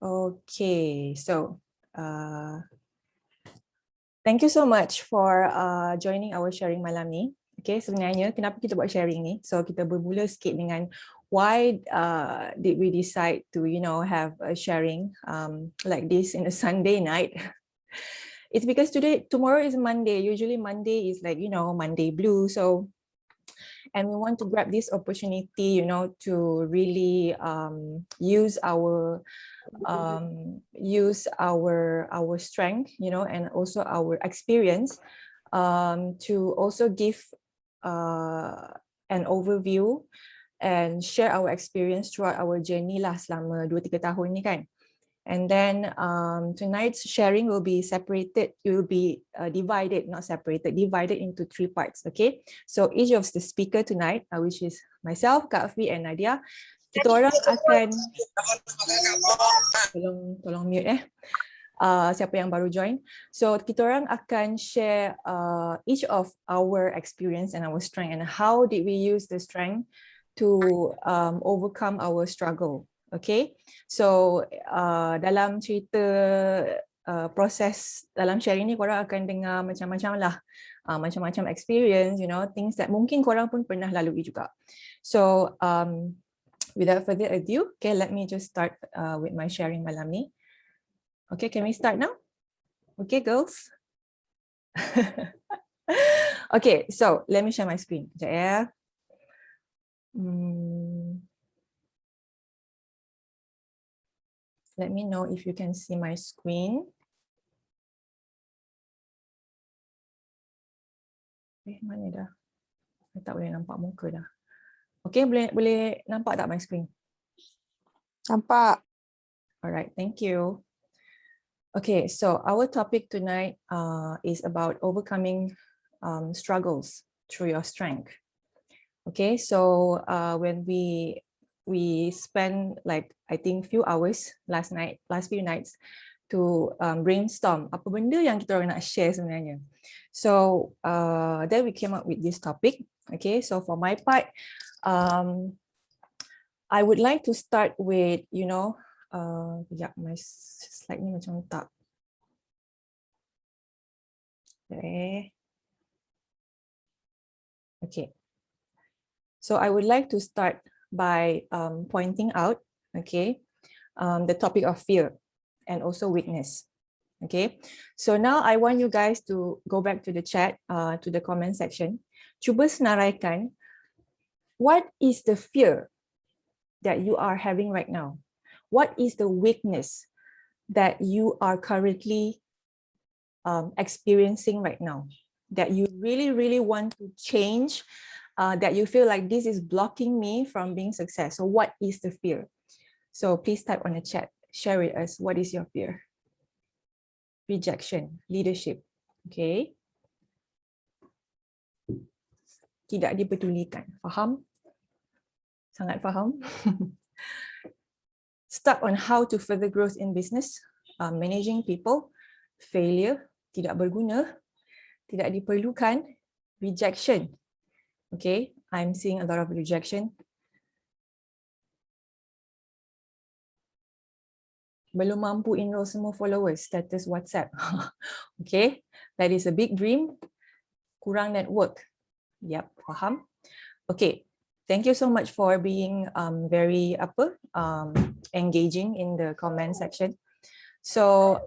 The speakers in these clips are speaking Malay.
Okay, so thank you so much for joining our sharing malam ni. Okay, sebenarnya kenapa kita buat sharing ni? So kita bermula sikit dengan why did we decide to have a sharing like this in a Sunday night? It's because tomorrow is Monday. Usually Monday is like Monday blue. So and we want to grab this opportunity, to really use our strength, and also our experience to also give an overview and share our experience throughout our journey lah selama 2-3 tahun ni kan. And then tonight's sharing will be separated, it will be divided, not separated, divided into 3 parts, okay? So each of the speaker tonight, which is myself, Kak Fi and Nadia, kita orang akan tolong mute siapa yang baru join. So kita orang akan share each of our experience and our strength and how did we use the strength to overcome our struggle. Okay, so dalam cerita proses dalam sharing ni korang akan dengar macam-macam lah, macam-macam experience, things that mungkin korang pun pernah lalui juga. So without further ado, okay, let me just start with my sharing malam ni. Okay, can we start now? Okay, girls. Okay, so let me share my screen. Sekejap ya. Let me know if you can see my screen. Mana dah? Saya tak boleh nampak muka dah. Okay, boleh nampak tak my screen? Nampak. Alright, thank you. Okay, so our topic tonight is about overcoming struggles through your strength. Okay, so when we spent like I think few hours last few nights to brainstorm apa benda yang kita orang nak share sebenarnya. So then we came up with this topic. Okay, so for my part, I would like to start with kejap, my slide ni macam tak. Okay. So I would like to start by pointing out, okay, the topic of fear and also weakness. Okay, so now I want you guys to go back to the chat, to the comment section. Cuba senaraikan, what is the fear that you are having right now? What is the weakness that you are currently experiencing right now, that you really, really want to change, that you feel like this is blocking me from being successful? So what is the fear? So please type on the chat, share with us, what is your fear? Rejection, leadership, okay? Tidak dipedulikan, faham? Sangat faham? Stuck on how to further growth in business, managing people, failure, tidak berguna, tidak diperlukan, rejection. Okay, I'm seeing a lot of rejection. Belum mampu enroll semua followers, status WhatsApp. Okay, that is a big dream. Kurang network. Yep, faham. Okay, thank you so much for being very engaging in the comment section. So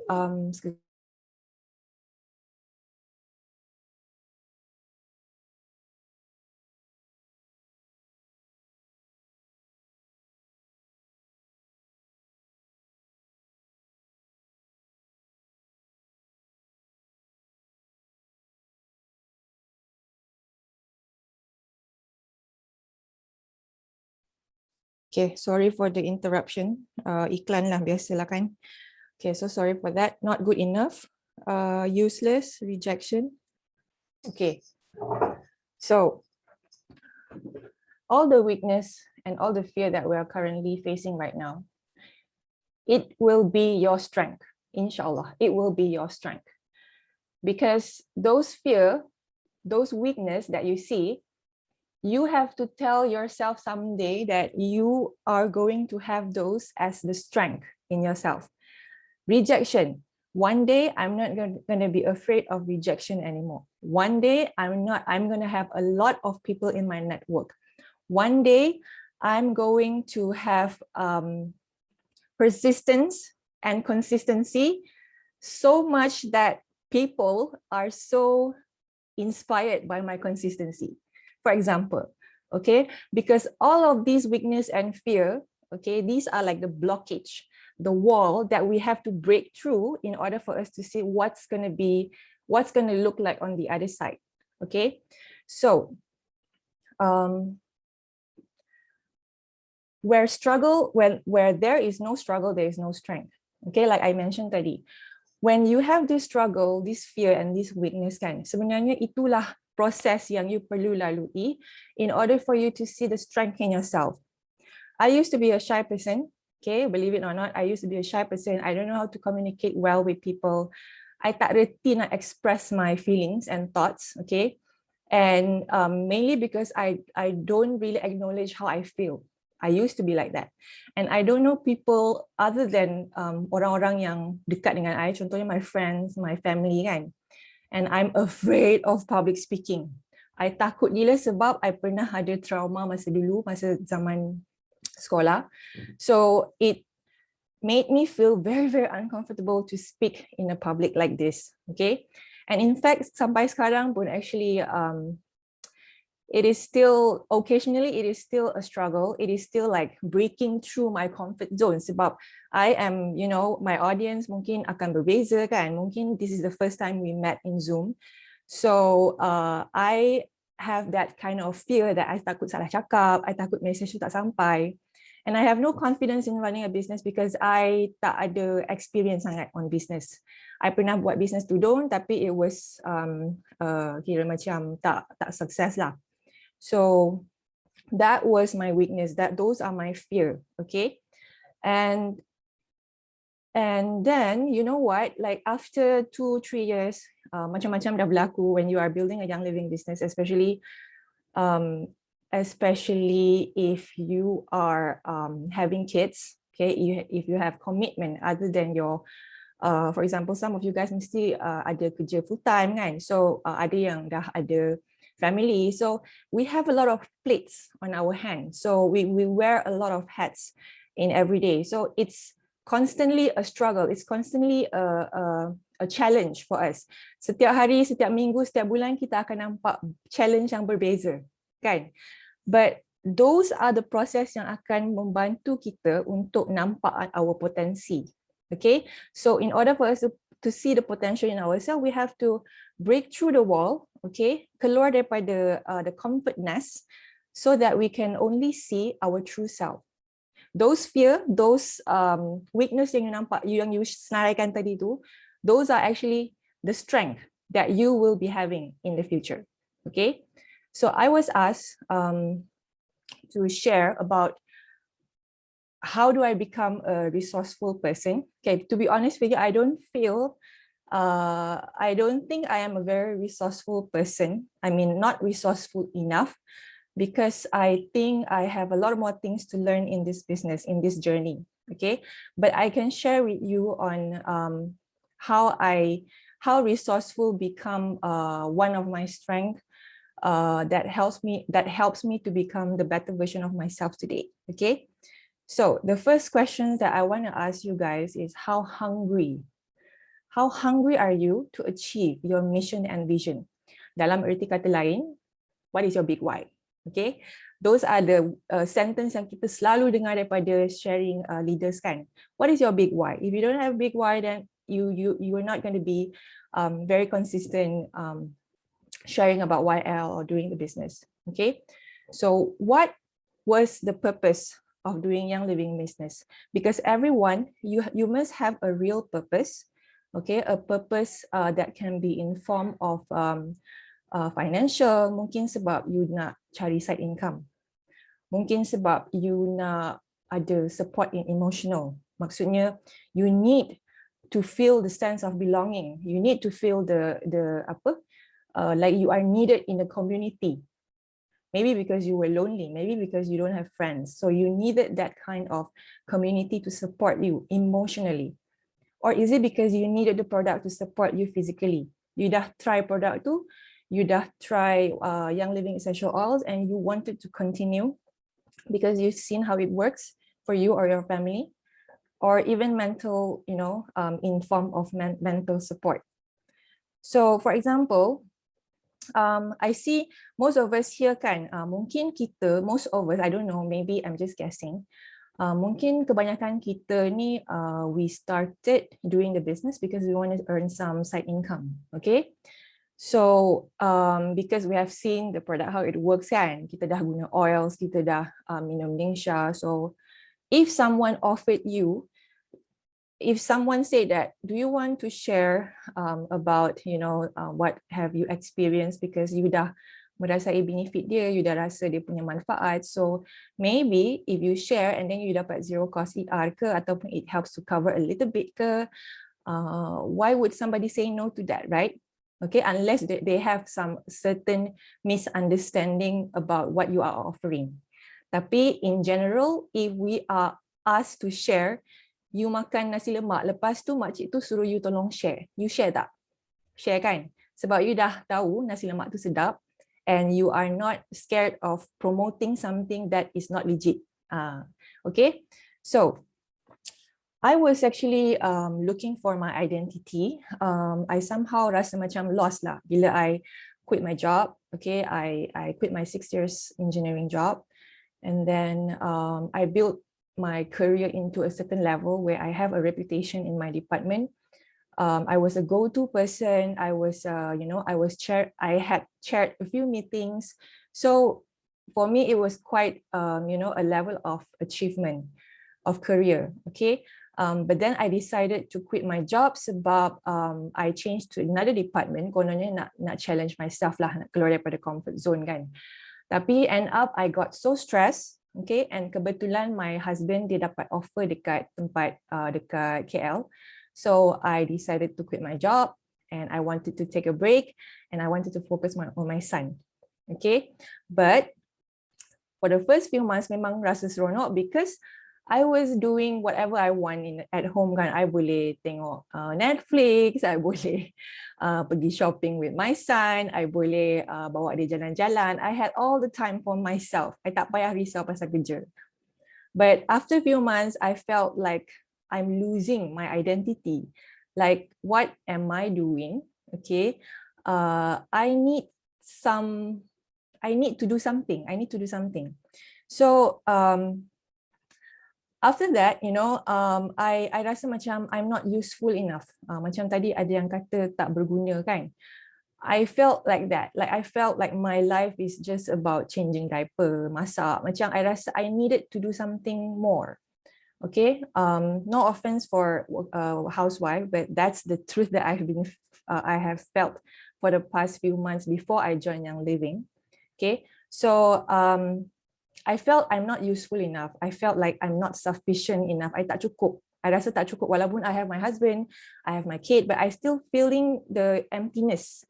okay, sorry for the interruption. Iklan lah biasalah kan. Okay, so sorry for that. Not good enough. Useless, rejection. Okay. So all the weakness and all the fear that we are currently facing right now, it will be your strength. Inshallah, it will be your strength. Because those fear, those weakness that you see, you have to tell yourself someday that you are going to have those as the strength in yourself. Rejection. One day, I'm not going to be afraid of rejection anymore. One day, I'm going to have a lot of people in my network. One day, I'm going to have persistence and consistency so much that people are so inspired by my consistency. For example, okay, because all of these weakness and fear, okay, these are like the blockage, the wall that we have to break through in order for us to see what's going to look like on the other side. Okay, so where there is no struggle, there is no strength. Okay, like I mentioned tadi, when you have this struggle, this fear and this weakness kan, sebenarnya itulah proses yang you perlu lalui in order for you to see the strength in yourself. I used to be a shy person. Okay, believe it or not, I used to be a shy person. I don't know how to communicate well with people. I tak reti nak express my feelings and thoughts. Okay, and mainly because I don't really acknowledge how I feel. I used to be like that, and I don't know people other than orang-orang yang dekat dengan I, contohnya my friends, my family kan. And I'm afraid of public speaking. I takut gila sebab I pernah ada trauma masa zaman sekolah. So it made me feel very, very uncomfortable to speak in a public like this. Okay, and in fact, sampai sekarang pun actually it is still occasionally it is still a struggle. It is still like breaking through my comfort zone sebab I am, you know, my audience mungkin akan berbeza kan. Mungkin this is the first time we met in Zoom. So I have that kind of fear that I takut salah cakap, I takut message tu tak sampai. And I have no confidence in running a business because I tak ada experience sangat on business. I pernah buat business tudung tapi it was kira macam tak sukses lah. So that was my weakness. Those are my fear. Okay, and then you know what? Like after 2-3 years, macam-macam dah berlaku when you are building a young living business, especially if you are having kids. Okay, if you have commitment other than your for example, some of you guys mesti ada kerja full time kan. So ada yang dah ada family, so we have a lot of plates on our hands, so we wear a lot of hats in every day, so it's constantly a struggle, it's constantly a challenge for us. Setiap hari, setiap minggu, setiap bulan kita akan nampak challenge yang berbeza kan, but those are the process yang akan membantu kita untuk nampak our potensi. Okay, so in order for us to see the potential in ourselves, we have to break through the wall, okay, keluar daripada the comfort nest, so that we can only see our true self. Those fear, those weakness yang you nampak, yang you senaraikan tadi tu, those are actually the strength that you will be having in the future. Okay, so I was asked to share about how do I become a resourceful person. Okay, to be honest with you, I don't think I am a very resourceful person. I mean, not resourceful enough, because I think I have a lot more things to learn in this business, in this journey. Okay, but I can share with you on how resourceful become one of my strengths that helps me to become the better version of myself today. Okay. So the first question that I want to ask you guys is how hungry are you to achieve your mission and vision? Dalam erti kata lain, what is your big why? Okay, those are the sentence yang kita selalu dengar daripada sharing leaders kan. What is your big why? If you don't have big why, then you are not going to be very consistent sharing about YL or doing the business. Okay, so what was the purpose of doing Young Living business? Because everyone, you must have a real purpose, okay, a purpose that can be in form of financial, mungkin sebab you nak cari side income, mungkin sebab you nak ada support in emotional, maksudnya you need to feel the sense of belonging, you need to feel the like you are needed in the community. Maybe because you were lonely, maybe because you don't have friends. So you needed that kind of community to support you emotionally. Or is it because you needed the product to support you physically? You dah try product tu, you dah try Young Living Essential Oils and you wanted to continue because you've seen how it works for you or your family, or even mental, in form of mental support. So for example, I see most of us here kan, mungkin kita, most of us, I don't know, maybe I'm just guessing, mungkin kebanyakan kita ni we started doing the business because we want to earn some side income, okay? So because we have seen the product, how it works kan, kita dah guna oils, kita dah minum Ningsha. So if someone offered you, if someone said that, do you want to share about, what have you experienced, because you dah merasai benefit dia, you dah rasa dia punya manfaat. So maybe if you share and then you dapat zero cost ER ke, ataupun it helps to cover a little bit ke, why would somebody say no to that, right? Okay, unless they have some certain misunderstanding about what you are offering. Tapi in general, if we are asked to share, you makan nasi lemak, lepas tu makcik tu suruh you tolong share. You share tak? Share kan? Sebab you dah tahu nasi lemak tu sedap and you are not scared of promoting something that is not legit. Okay, so I was actually looking for my identity. I somehow rasa macam lost lah bila I quit my job. Okay, I quit my 6 years engineering job, and then I built my career into a certain level where I have a reputation in my department. I was a go-to person. I was, I had chaired a few meetings. So for me, it was quite, a level of achievement of career. Okay. But then I decided to quit my job sebab I changed to another department. Kononnya nak challenge myself lah, nak keluar daripada comfort zone kan. Tapi end up I got so stressed. Okay, and kebetulan my husband dia dapat offer dekat tempat dekat KL. So I decided to quit my job and I wanted to take a break and I wanted to focus on my son. Okay, but for the first few months memang rasa seronok because I was doing whatever I want at home kan. I boleh tengok Netflix, I boleh pergi shopping with my son, I boleh bawa dia jalan-jalan. I had all the time for myself. I tak payah risau pasal kerja. But after a few months, I felt like I'm losing my identity. Like, what am I doing? Okay, I need to do something. I need to do something. So after that, I rasa macam I'm not useful enough. Macam tadi ada yang kata tak berguna kan. I felt like that. Like I felt like my life is just about changing diaper, masak. Macam I rasa I needed to do something more. Okay. No offense for housewife, but that's the truth that I have felt for the past few months before I joined Young Living. Okay. So I felt I'm not useful enough. I felt like I'm not sufficient enough. I tak cukup. I rasa tak cukup walaupun I have my husband, I have my kid, but I still feeling the emptiness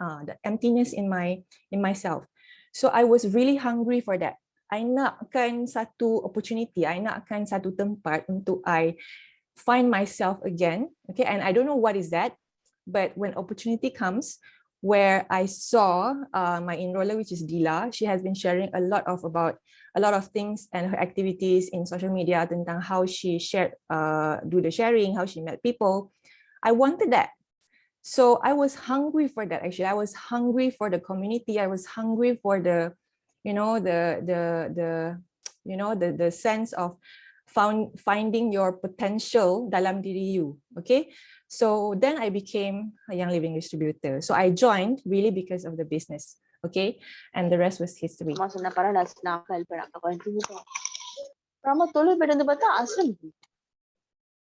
in myself. So I was really hungry for that. I nakkan satu opportunity, I nakkan satu tempat untuk I find myself again. Okay, and I don't know what is that, but when opportunity comes, where I saw my enroller, which is Dila, she has been sharing a lot of things and her activities in social media tentang how she shared, do the sharing, how she met people. I wanted that. So I was hungry for that. Actually, I was hungry for the community. I was hungry for the sense of finding your potential dalam diri you. Okay. So then I became a Young Living distributor. So I joined really because of the business. Okay, and the rest was history.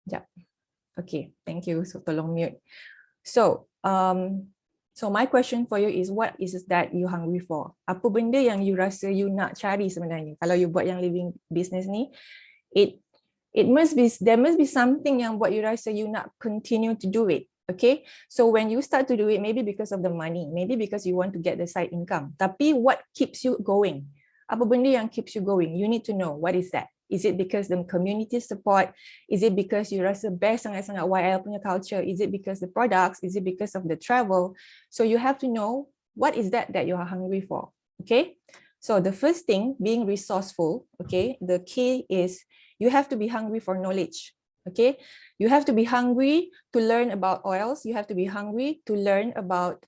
Yeah. Okay, thank you. So tolong mute. So my question for you is, what is that you hungry for? Apa benda yang you rasa you nak cari sebenarnya? Kalau you buat Young Living business ni, there must be something yang buat you rasa you nak continue to do it. Okay, so when you start to do it, maybe because of the money, maybe because you want to get the side income. Tapi what keeps you going? Apa benda yang keeps you going? You need to know what is that. Is it because the community support? Is it because you rasa best sangat-sangat YL punya culture? Is it because the products? Is it because of the travel? So you have to know what is that you are hungry for. Okay. So the first thing, being resourceful. Okay. The key is you have to be hungry for knowledge. Okay. You have to be hungry to learn about oils. You have to be hungry to learn about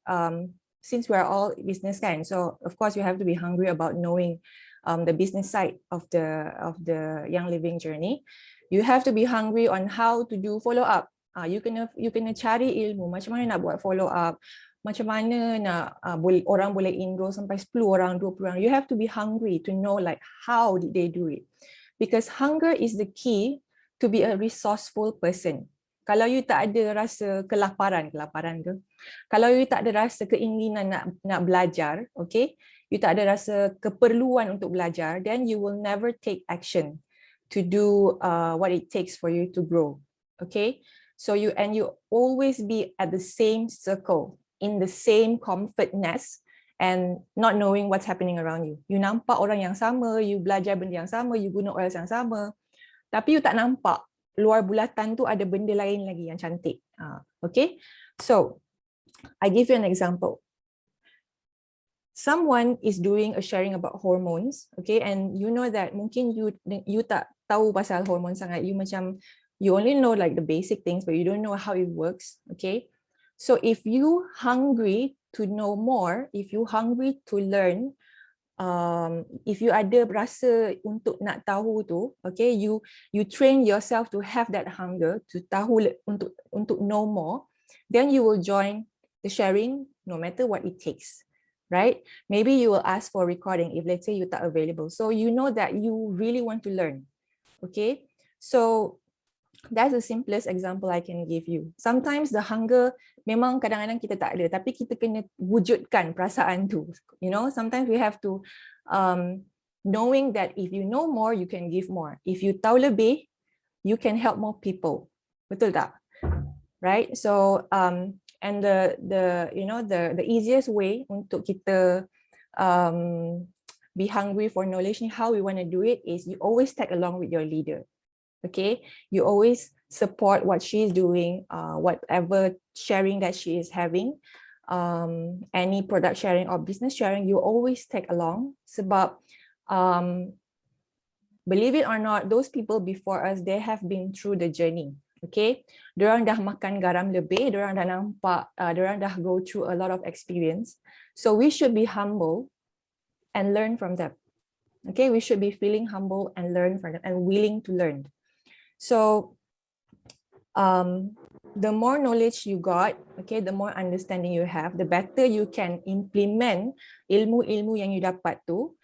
since we are all business kind, so of course you have to be hungry about knowing the business side of the young living journey. You have to be hungry on how to do follow up. You kena cari ilmu macam mana nak buat follow up, macam mana nak orang boleh enroll sampai 10 orang, 20 orang. You have to be hungry to know like how did they do it, because hunger is the key to be a resourceful person. Kalau you tak ada rasa kelaparan ke? Kalau you tak ada rasa keinginan nak belajar, okay? You tak ada rasa keperluan untuk belajar, then you will never take action to do what it takes for you to grow, okay? So you always be at the same circle, in the same comfort nest, and not knowing what's happening around you. You nampak orang yang sama, you belajar benda yang sama, you guna oil yang sama, tapi you tak nampak luar bulatan tu ada benda lain lagi yang cantik. Okay, so I give you an example. Someone is doing a sharing about hormones, okay, and you know that mungkin you tak tahu pasal hormon sangat. You only know like the basic things, but you don't know how it works. Okay, so if you hungry to know more, if you hungry to learn, if you ada rasa untuk nak tahu tu, okay, you train yourself to have that hunger to tahu untuk know more, then you will join the sharing no matter what it takes, right? Maybe you will ask for recording if let's say you tak available, so you know that you really want to learn. Okay, so that's the simplest example I can give you. Sometimes the hunger memang kadang-kadang kita tak ada, tapi kita kena wujudkan perasaan tu. You know, sometimes we have to knowing that if you know more, you can give more. If you tahu lebih, you can help more people. Betul tak? Right? So and the easiest way untuk kita be hungry for knowledge, how we want to do it is you always tag along with your leader. Okay, you always support what she is doing, whatever sharing that she is having, any product sharing or business sharing, you always tag along. Sebab believe it or not, those people before us, they have been through the journey. Okay, diorang dah makan garam lebih, diorang dah nampak, diorang dah go through a lot of experience. So we should be humble and learn from them. Okay, we should be feeling humble and learn from them and willing to learn. So the more knowledge you got, okay, the more understanding you have, the better you can implement ilmu-ilmu yang you dapat tu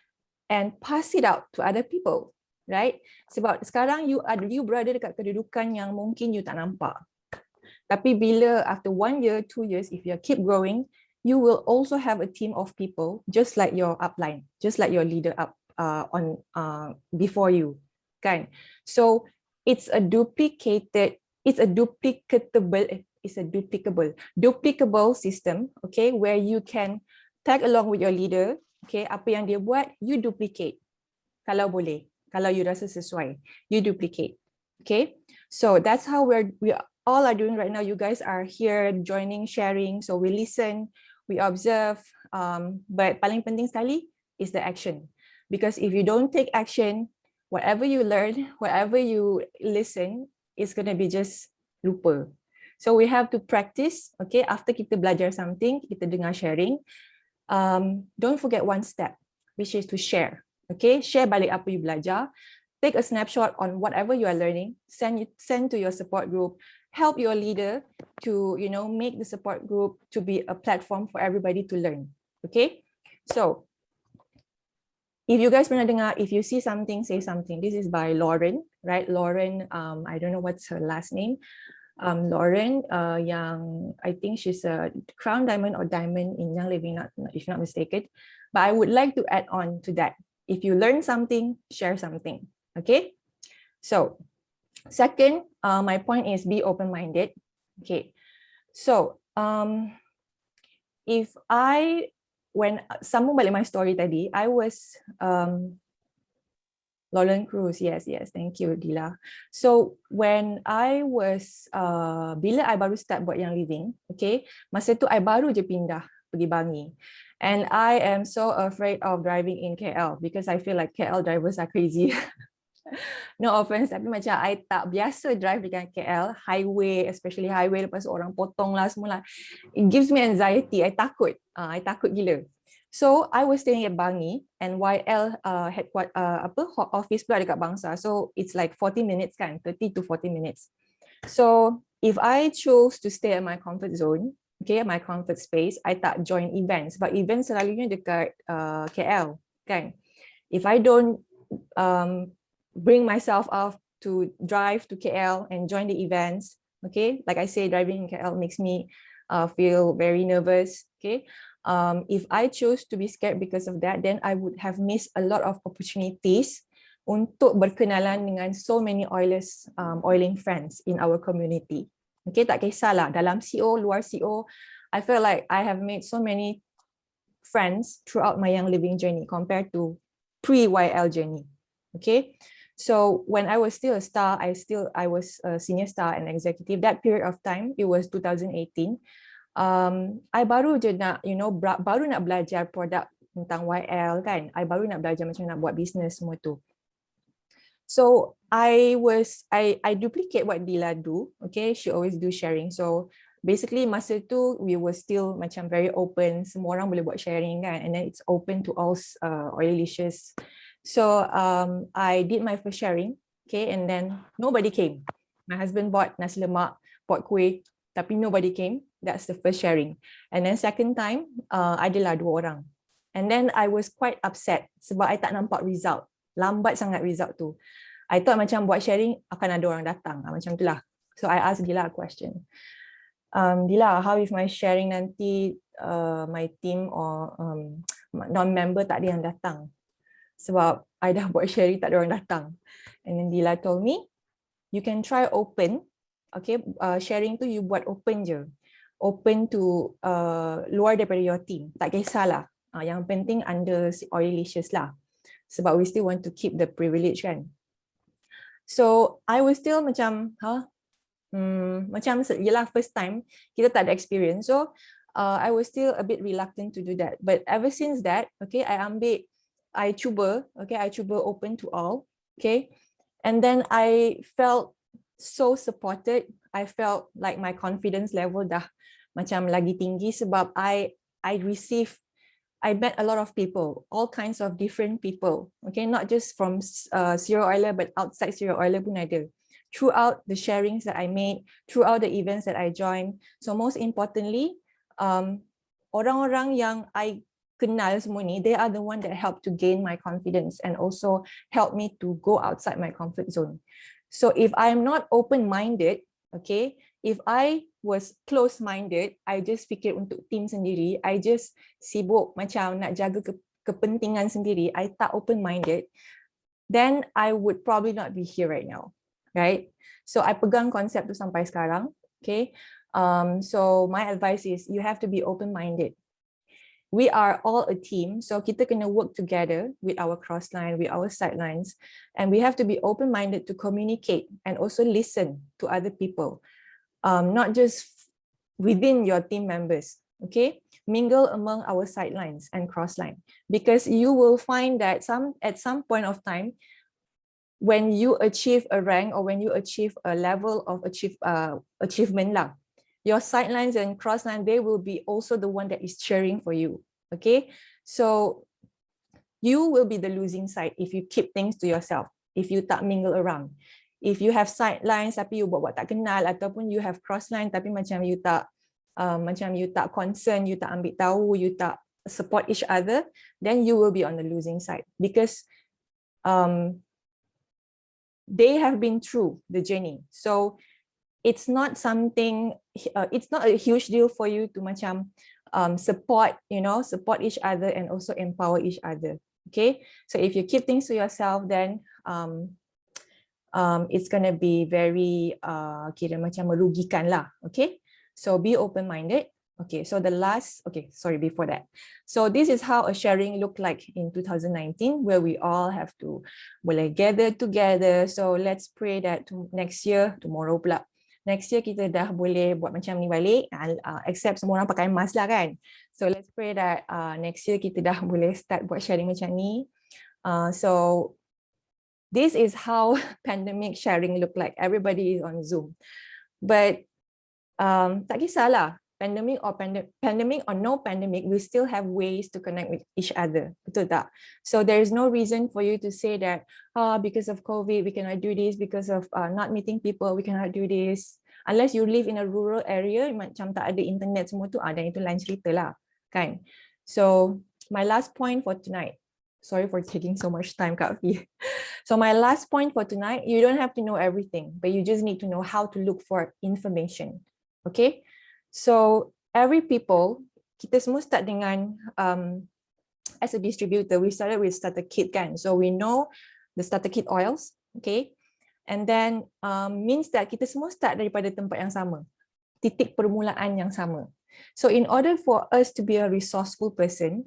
and pass it out to other people, right? Sebab sekarang you berada dekat kedudukan yang mungkin you tak nampak. Tapi bila after 1 year, 2 years, if you keep growing, you will also have a team of people just like your upline, just like your leader up before you, kan? So it's a duplicable system, okay, where you can tag along with your leader, okay, apa yang dia buat, you duplicate. Kalau boleh, kalau you rasa sesuai, you duplicate, okay? So that's how we all are doing right now. You guys are here joining, sharing, so we listen, we observe, but paling penting sekali is the action. Because if you don't take action, whatever you learn, whatever you listen, is going to be just lupa. So we have to practice, okay? After kita belajar something, kita dengar sharing, don't forget one step, which is to share, okay? Share balik apa you belajar, take a snapshot on whatever you are learning, send to your support group, help your leader to, you know, make the support group to be a platform for everybody to learn, okay? So if you guys pernah dengar, if you see something, say something. This is by Lauren, right? Lauren, I don't know what's her last name. Lauren, yang I think she's a crown diamond or diamond in Young Living, if not mistaken. But I would like to add on to that. If you learn something, share something, okay? So, second, my point is be open-minded, okay? So, if I when sambung balik my story tadi, I was Lowland Cruise, yes, thank you Dila. So when I was bila I baru start buat yang living, okay, masa tu I baru je pindah pergi Bangi, and I am so afraid of driving in KL because I feel like KL drivers are crazy. No offense, tapi macam I tak biasa drive dekat KL highway, especially highway, lepas orang potong lah semua lah. It gives me anxiety. I takut gila. So I was staying at Bangi, and YL office pula dekat Bangsa. So it's like 40 minutes kan, 30 to 40 minutes. So if I chose to stay at my comfort zone, okay, my comfort space, I tak join events. But events selalunya dekat KL kan. If I don't bring myself off to drive to KL and join the events, okay, like I say, driving in KL makes me feel very nervous, okay. If I chose to be scared because of that, then I would have missed a lot of opportunities untuk berkenalan dengan so many oiling friends in our community. Okay, tak kisahlah dalam CO, luar CO, I feel like I have made so many friends throughout my young living journey compared to pre-YL journey. Okay, so when I was still a star, I was a senior star and executive. That period of time, it was 2018. I baru je nak, baru nak belajar produk tentang YL kan. I baru nak belajar macam nak buat business semua tu. So I duplicate what Dila do. Okay, she always do sharing. So basically masa tu we were still macam very open. Semua orang boleh buat sharing kan. And then it's open to all oilylicious. So I did my first sharing. Okay, and then nobody came. My husband bought nasi lemak, bought kuih, tapi nobody came. That's the first sharing. And then second time, adalah 2 orang. And then I was quite upset sebab I tak nampak result. Lambat sangat result tu. I thought macam buat sharing akan ada orang datang. Macam tu lah. So I asked Dila a question. Dila, how if my sharing nanti my team or non-member tak ada yang datang? Sebab I dah buat sharing tak ada orang datang. And then Dila told me, you can try open. Okay, sharing tu you buat open je. Open to luar daripada your team. Tak kisahlah. Yang penting under oilylicious lah. Sebab we still want to keep the privilege kan. So I was still macam, macam yelah first time, kita tak ada experience. So I was still a bit reluctant to do that. But ever since that, okay, I cuba open to all. Okay. And then I felt so supported. I felt like my confidence level dah macam lagi tinggi sebab I met a lot of people, all kinds of different people. Okay, not just from serial oiler, but outside serial oiler pun ada. Throughout the sharings that I made, throughout the events that I joined. So most importantly, orang-orang yang I kenal semua ni, they are the one that helped to gain my confidence and also help me to go outside my comfort zone. So if I'm not open-minded, okay, if I was close-minded, I just fikir untuk team sendiri, I just sibuk macam nak jaga kepentingan sendiri, I tak open-minded, then I would probably not be here right now, right? So I pegang konsep tu sampai sekarang, okay? So my advice is you have to be open-minded. We are all a team, so kita kena work together with our crossline, with our sidelines, and we have to be open-minded to communicate and also listen to other people, not just within your team members, okay? Mingle among our sidelines and crossline, because you will find that at some point of time, when you achieve a rank or when you achieve a level of achievement lah, your sidelines and crossline, they will be also the one that is cheering for you, okay? So you will be the losing side if you keep things to yourself, if you tak mingle around. If you have sidelines tapi you buat tak kenal, ataupun you have crossline tapi macam you tak concern, you tak ambil tahu, you tak support each other, then you will be on the losing side, because they have been through the journey. So it's not something, it's not a huge deal for you to macam support each other and also empower each other. Okay, so if you keep things to yourself, then it's gonna be very kira macam merugikan lah. Okay, so be open-minded. Okay, so the last, okay, sorry, before that. So this is how a sharing looked like in 2019, where we all have to boleh gather together. So let's pray that next year, tomorrow pula, next year kita dah boleh buat macam ni balik, except semua orang pakai mask lah kan. So let's pray that next year kita dah boleh start buat sharing macam ni. So this is how pandemic sharing look like. Everybody is on Zoom. But tak kisahlah, pandemic or no pandemic, we still have ways to connect with each other. Betul tak? So there is no reason for you to say that because of COVID we cannot do this, because of not meeting people we cannot do this. Unless you live in a rural area, macam tak ada internet semua tu, dan itu lain cerita lah, kan? So my last point for tonight. Sorry for taking so much time, Kak Fi. So my last point for tonight, you don't have to know everything, but you just need to know how to look for information. Okay? So every people, kita semua start dengan, as a distributor, we started with starter kit kan. So we know the starter kit oils, okay? And then means that kita semua start daripada tempat yang sama, titik permulaan yang sama. So in order for us to be a resourceful person,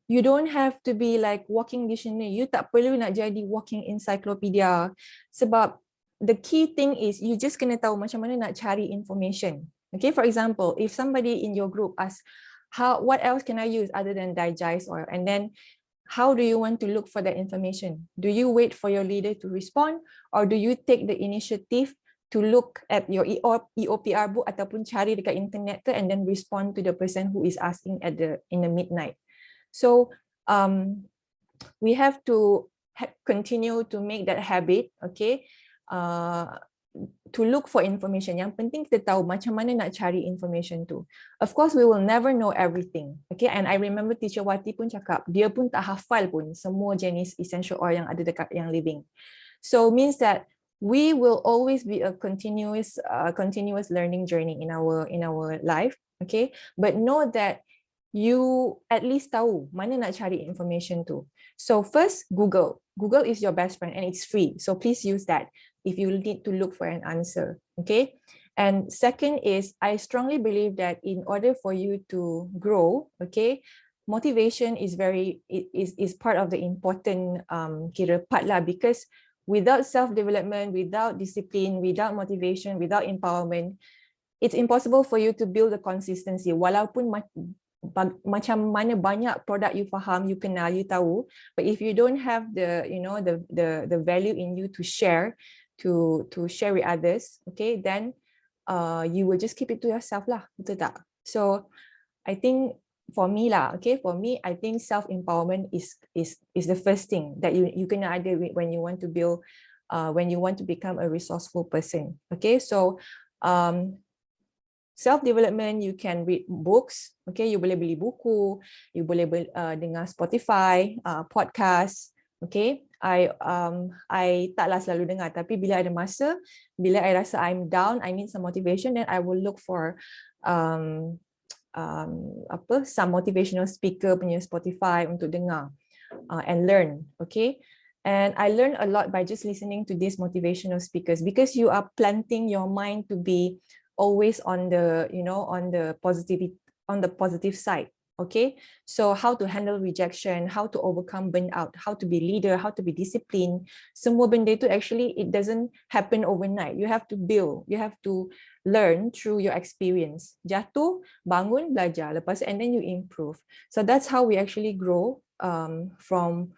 you don't have to be like walking dictionary. You tak perlu nak jadi walking encyclopedia. Sebab the key thing is you just kena tahu macam mana nak cari information. Okay, for example, if somebody in your group asks, what else can I use other than digest oil? And then how do you want to look for that information? Do you wait for your leader to respond, or do you take the initiative to look at your EOPR book ataupun cari dekat internet ke and then respond to the person who is asking in the midnight? So we have to continue to make that habit, okay, to look for information. Yang penting kita tahu macam mana nak cari information tu. Of course, we will never know everything, okay. And I remember Teacher Wati pun cakap, dia pun tak hafal pun semua jenis essential oil yang ada dekat yang living. So means that we will always be a continuous learning journey in our life, okay. But know that you at least tahu mana nak cari information tu. So first, Google. Google is your best friend and it's free. So please use that if you need to look for an answer, okay? And second is, I strongly believe that in order for you to grow, okay, motivation is part of the important kira part lah, because without self-development, without discipline, without motivation, without empowerment, it's impossible for you to build a consistency. Walaupun macam mana banyak produk you faham, you kenal, you tahu, but if you don't have the the value in you to share with others, okay, then you will just keep it to yourself lah, betul tak? So I think for me lah, okay, for me I think self empowerment is the first thing that you can ada when you want to build when you want to become a resourceful person, okay. So self-development, you can read books, okay, you boleh beli buku, you boleh dengar Spotify, podcast, okay. I taklah selalu dengar, tapi bila ada masa, bila I rasa I'm down, I need some motivation, then I will look for some motivational speaker punya Spotify untuk dengar and learn, okay. And I learned a lot by just listening to these motivational speakers, because you are planting your mind to be always on the positive side, okay. So how to handle rejection, how to overcome burnout, how to be leader, how to be disciplined, semua benda itu actually it doesn't happen overnight. You have to build, you have to learn through your experience. Jatuh, bangun, belajar, lepas and then you improve. So that's how we actually grow from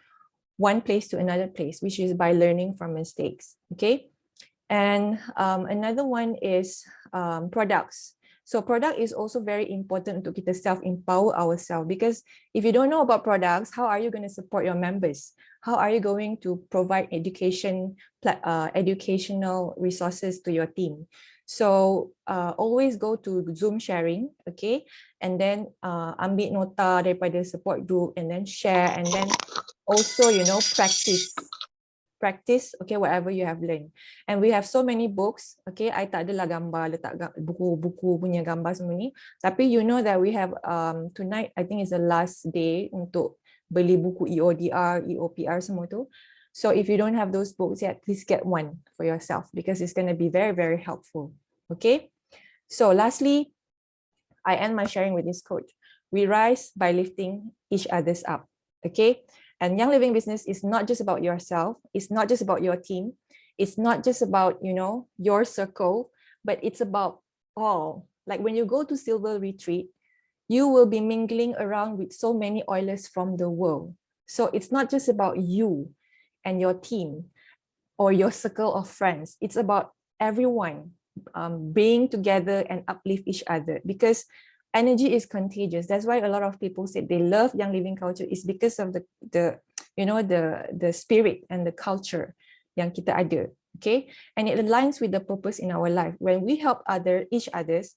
one place to another place, which is by learning from mistakes, okay. And another one is products. So product is also very important to kita self-empower ourselves, because if you don't know about products, how are you going to support your members? How are you going to provide educational resources to your team? So always go to Zoom sharing, okay? And then ambil nota daripada support group and then share, and then also, practice, okay, whatever you have learned. And we have so many books, okay. I tak adalah gambar, letak buku-buku punya gambar semua ni. Tapi you know that we have tonight, I think is the last day untuk beli buku EODR, EOPR semua tu. So if you don't have those books yet, please get one for yourself, because it's going to be very, very helpful, okay. So lastly, I end my sharing with this quote. We rise by lifting each other's up. Okay. And Young Living Business is not just about yourself. It's not just about your team. It's not just about, your circle, but it's about all. Like when you go to Silver Retreat, you will be mingling around with so many oilers from the world. So it's not just about you and your team or your circle of friends. It's about everyone being together and uplift each other, because energy is contagious. That's why a lot of people say they love Young Living culture, is because of the spirit and the culture yang kita ada. Okay, and it aligns with the purpose in our life. When we help each others,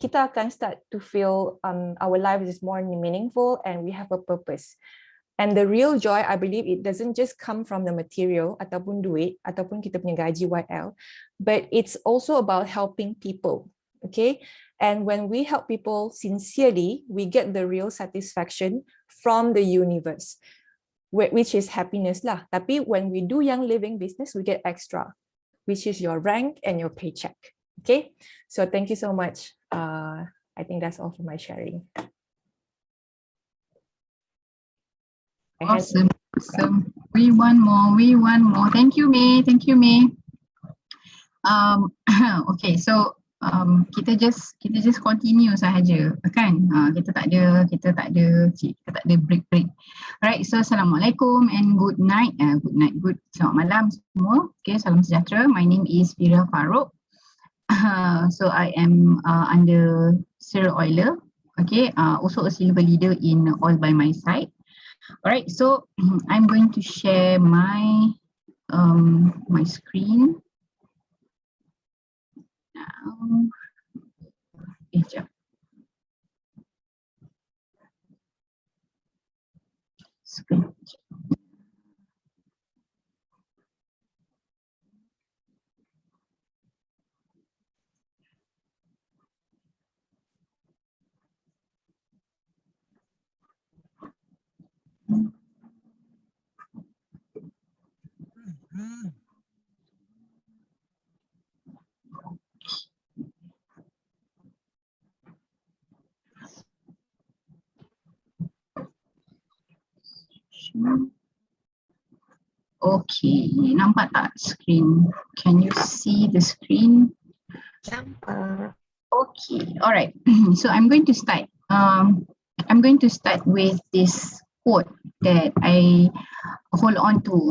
kita akan start to feel our life is more meaningful and we have a purpose. And the real joy, I believe, it doesn't just come from the material ataupun duit ataupun kita punya gaji YL, but it's also about helping people. Okay, and when we help people sincerely, we get the real satisfaction from the universe, which is happiness lah. Tapi when we do Young Living Business, we get extra, which is your rank and your paycheck. Okay, so thank you so much. I think that's all for my sharing. Awesome. We want more. Thank you, May. Okay, so kita just continue sahaja, kan? Kita tak ada break. Alright, so assalamualaikum and good night. Selamat malam semua. Okay, salam sejahtera. My name is Ferial Farook. So I am under serial oiler. Okay, also a silver leader in All by My Side. Alright, so I'm going to share my my screen now. Sekejap. Okay, nampak tak screen? Can you see the screen? Okay, alright. So I'm going to start. I'm going to start with this quote that I hold on to,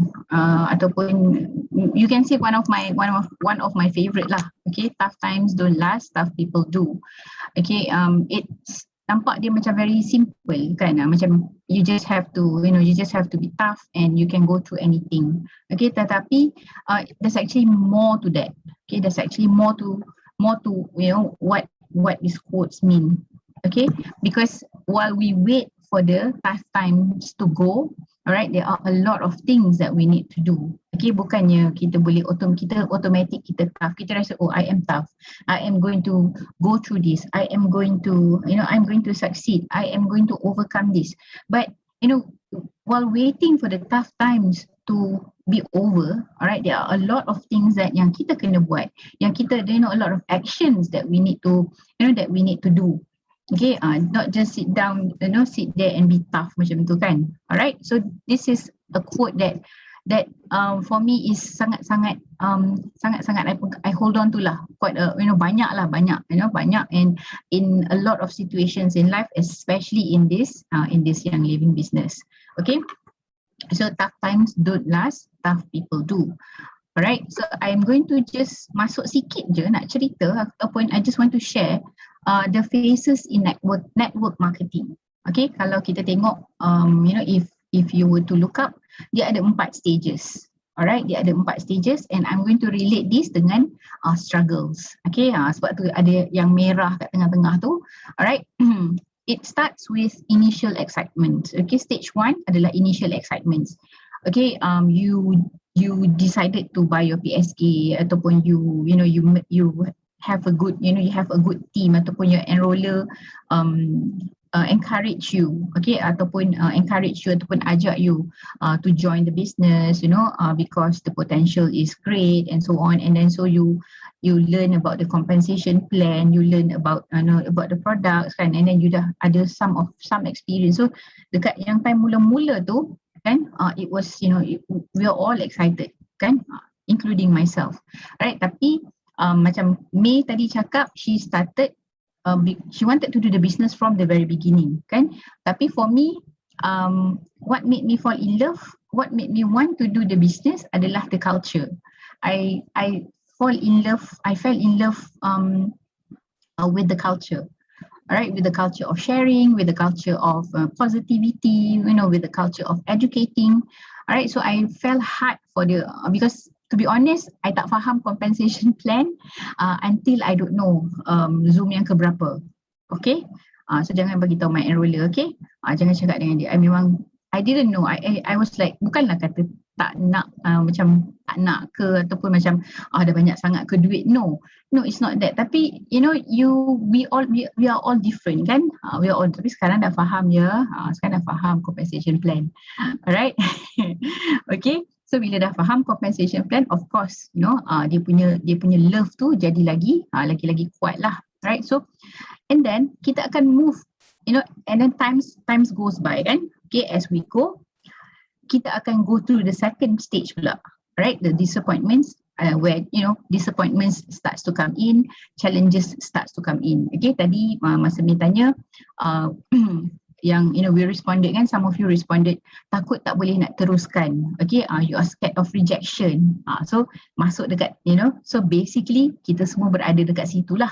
ataupun you can say one of my favorite lah. Okay, tough times don't last, tough people do. Okay, it's nampak dia macam very simple kan, macam you just have to be tough and you can go through anything. Okay, tetapi there's actually more to that. Okay, there's actually more to what these quotes mean. Okay, because while we wait for the tough times to go, alright, there are a lot of things that we need to do. Okay, bukannya kita boleh automatic kita tough. Kita rasa, oh, I am tough. I am going to go through this. I am going to, I'm going to succeed. I am going to overcome this. But, while waiting for the tough times to be over, alright, there are a lot of things that yang kita kena buat. Yang kita, a lot of actions that we need to, that we need to do. Okay, not just sit down, sit there and be tough macam tu kan. Alright, so this is a quote that for me is sangat-sangat I hold on to lah. Quite banyak, and in a lot of situations in life, especially in this Young Living Business. Okay, so tough times don't last, tough people do. Alright, so I'm going to just masuk sikit je nak cerita, ataupun I just want to share the phases in network marketing. Okay, kalau kita tengok, if you were to look up, dia ada 4 stages. Alright, dia ada 4 stages and I'm going to relate this dengan struggles. Okay, sebab tu ada yang merah kat tengah-tengah tu. Alright, it starts with initial excitement. Okay, stage 1 adalah initial excitement. Okay, you decided to buy your PSK, ataupun you have a good team, ataupun your enroller encourage you, okay, ataupun encourage you ataupun ajak you to join the business, because the potential is great and so on, and then so you you learn about the compensation plan, you learn about about the products kan, and then you dah ada some experience. So dekat yang time mula-mula tu kan, it was we are all excited kan, including myself, right? Tapi macam May tadi cakap, she started she wanted to do the business from the very beginning kan. Tapi for me, what made me fall in love, what made me want to do the business adalah the culture. I fell in love with the culture. Alright, with the culture of sharing, with the culture of positivity, with the culture of educating. Alright, so I fell hard for because to be honest, I tak faham compensation plan until I don't know Zoom yang keberapa. Okay, so jangan bagi tahu my enroller, okay? Jangan cakap dengan dia. I didn't know. I was like, bukanlah kata tak nak macam tak nak ke ataupun macam dah banyak sangat ke duit. No, it's not that. Tapi we are all different kan. We are all, tapi sekarang dah faham ya. Sekarang dah faham compensation plan. Alright. Okay. So bila dah faham compensation plan, of course, dia punya love tu jadi lagi kuat lah. Right. So and then kita akan move, and then times goes by kan. Okay, as we go, kita akan go through the second stage pula, right? The disappointments, where disappointments starts to come in, challenges starts to come in. Okay, tadi masa May tanya, yang we responded kan, some of you responded takut tak boleh nak teruskan. Okay, you are scared of rejection. So masuk dekat, so basically kita semua berada dekat situlah,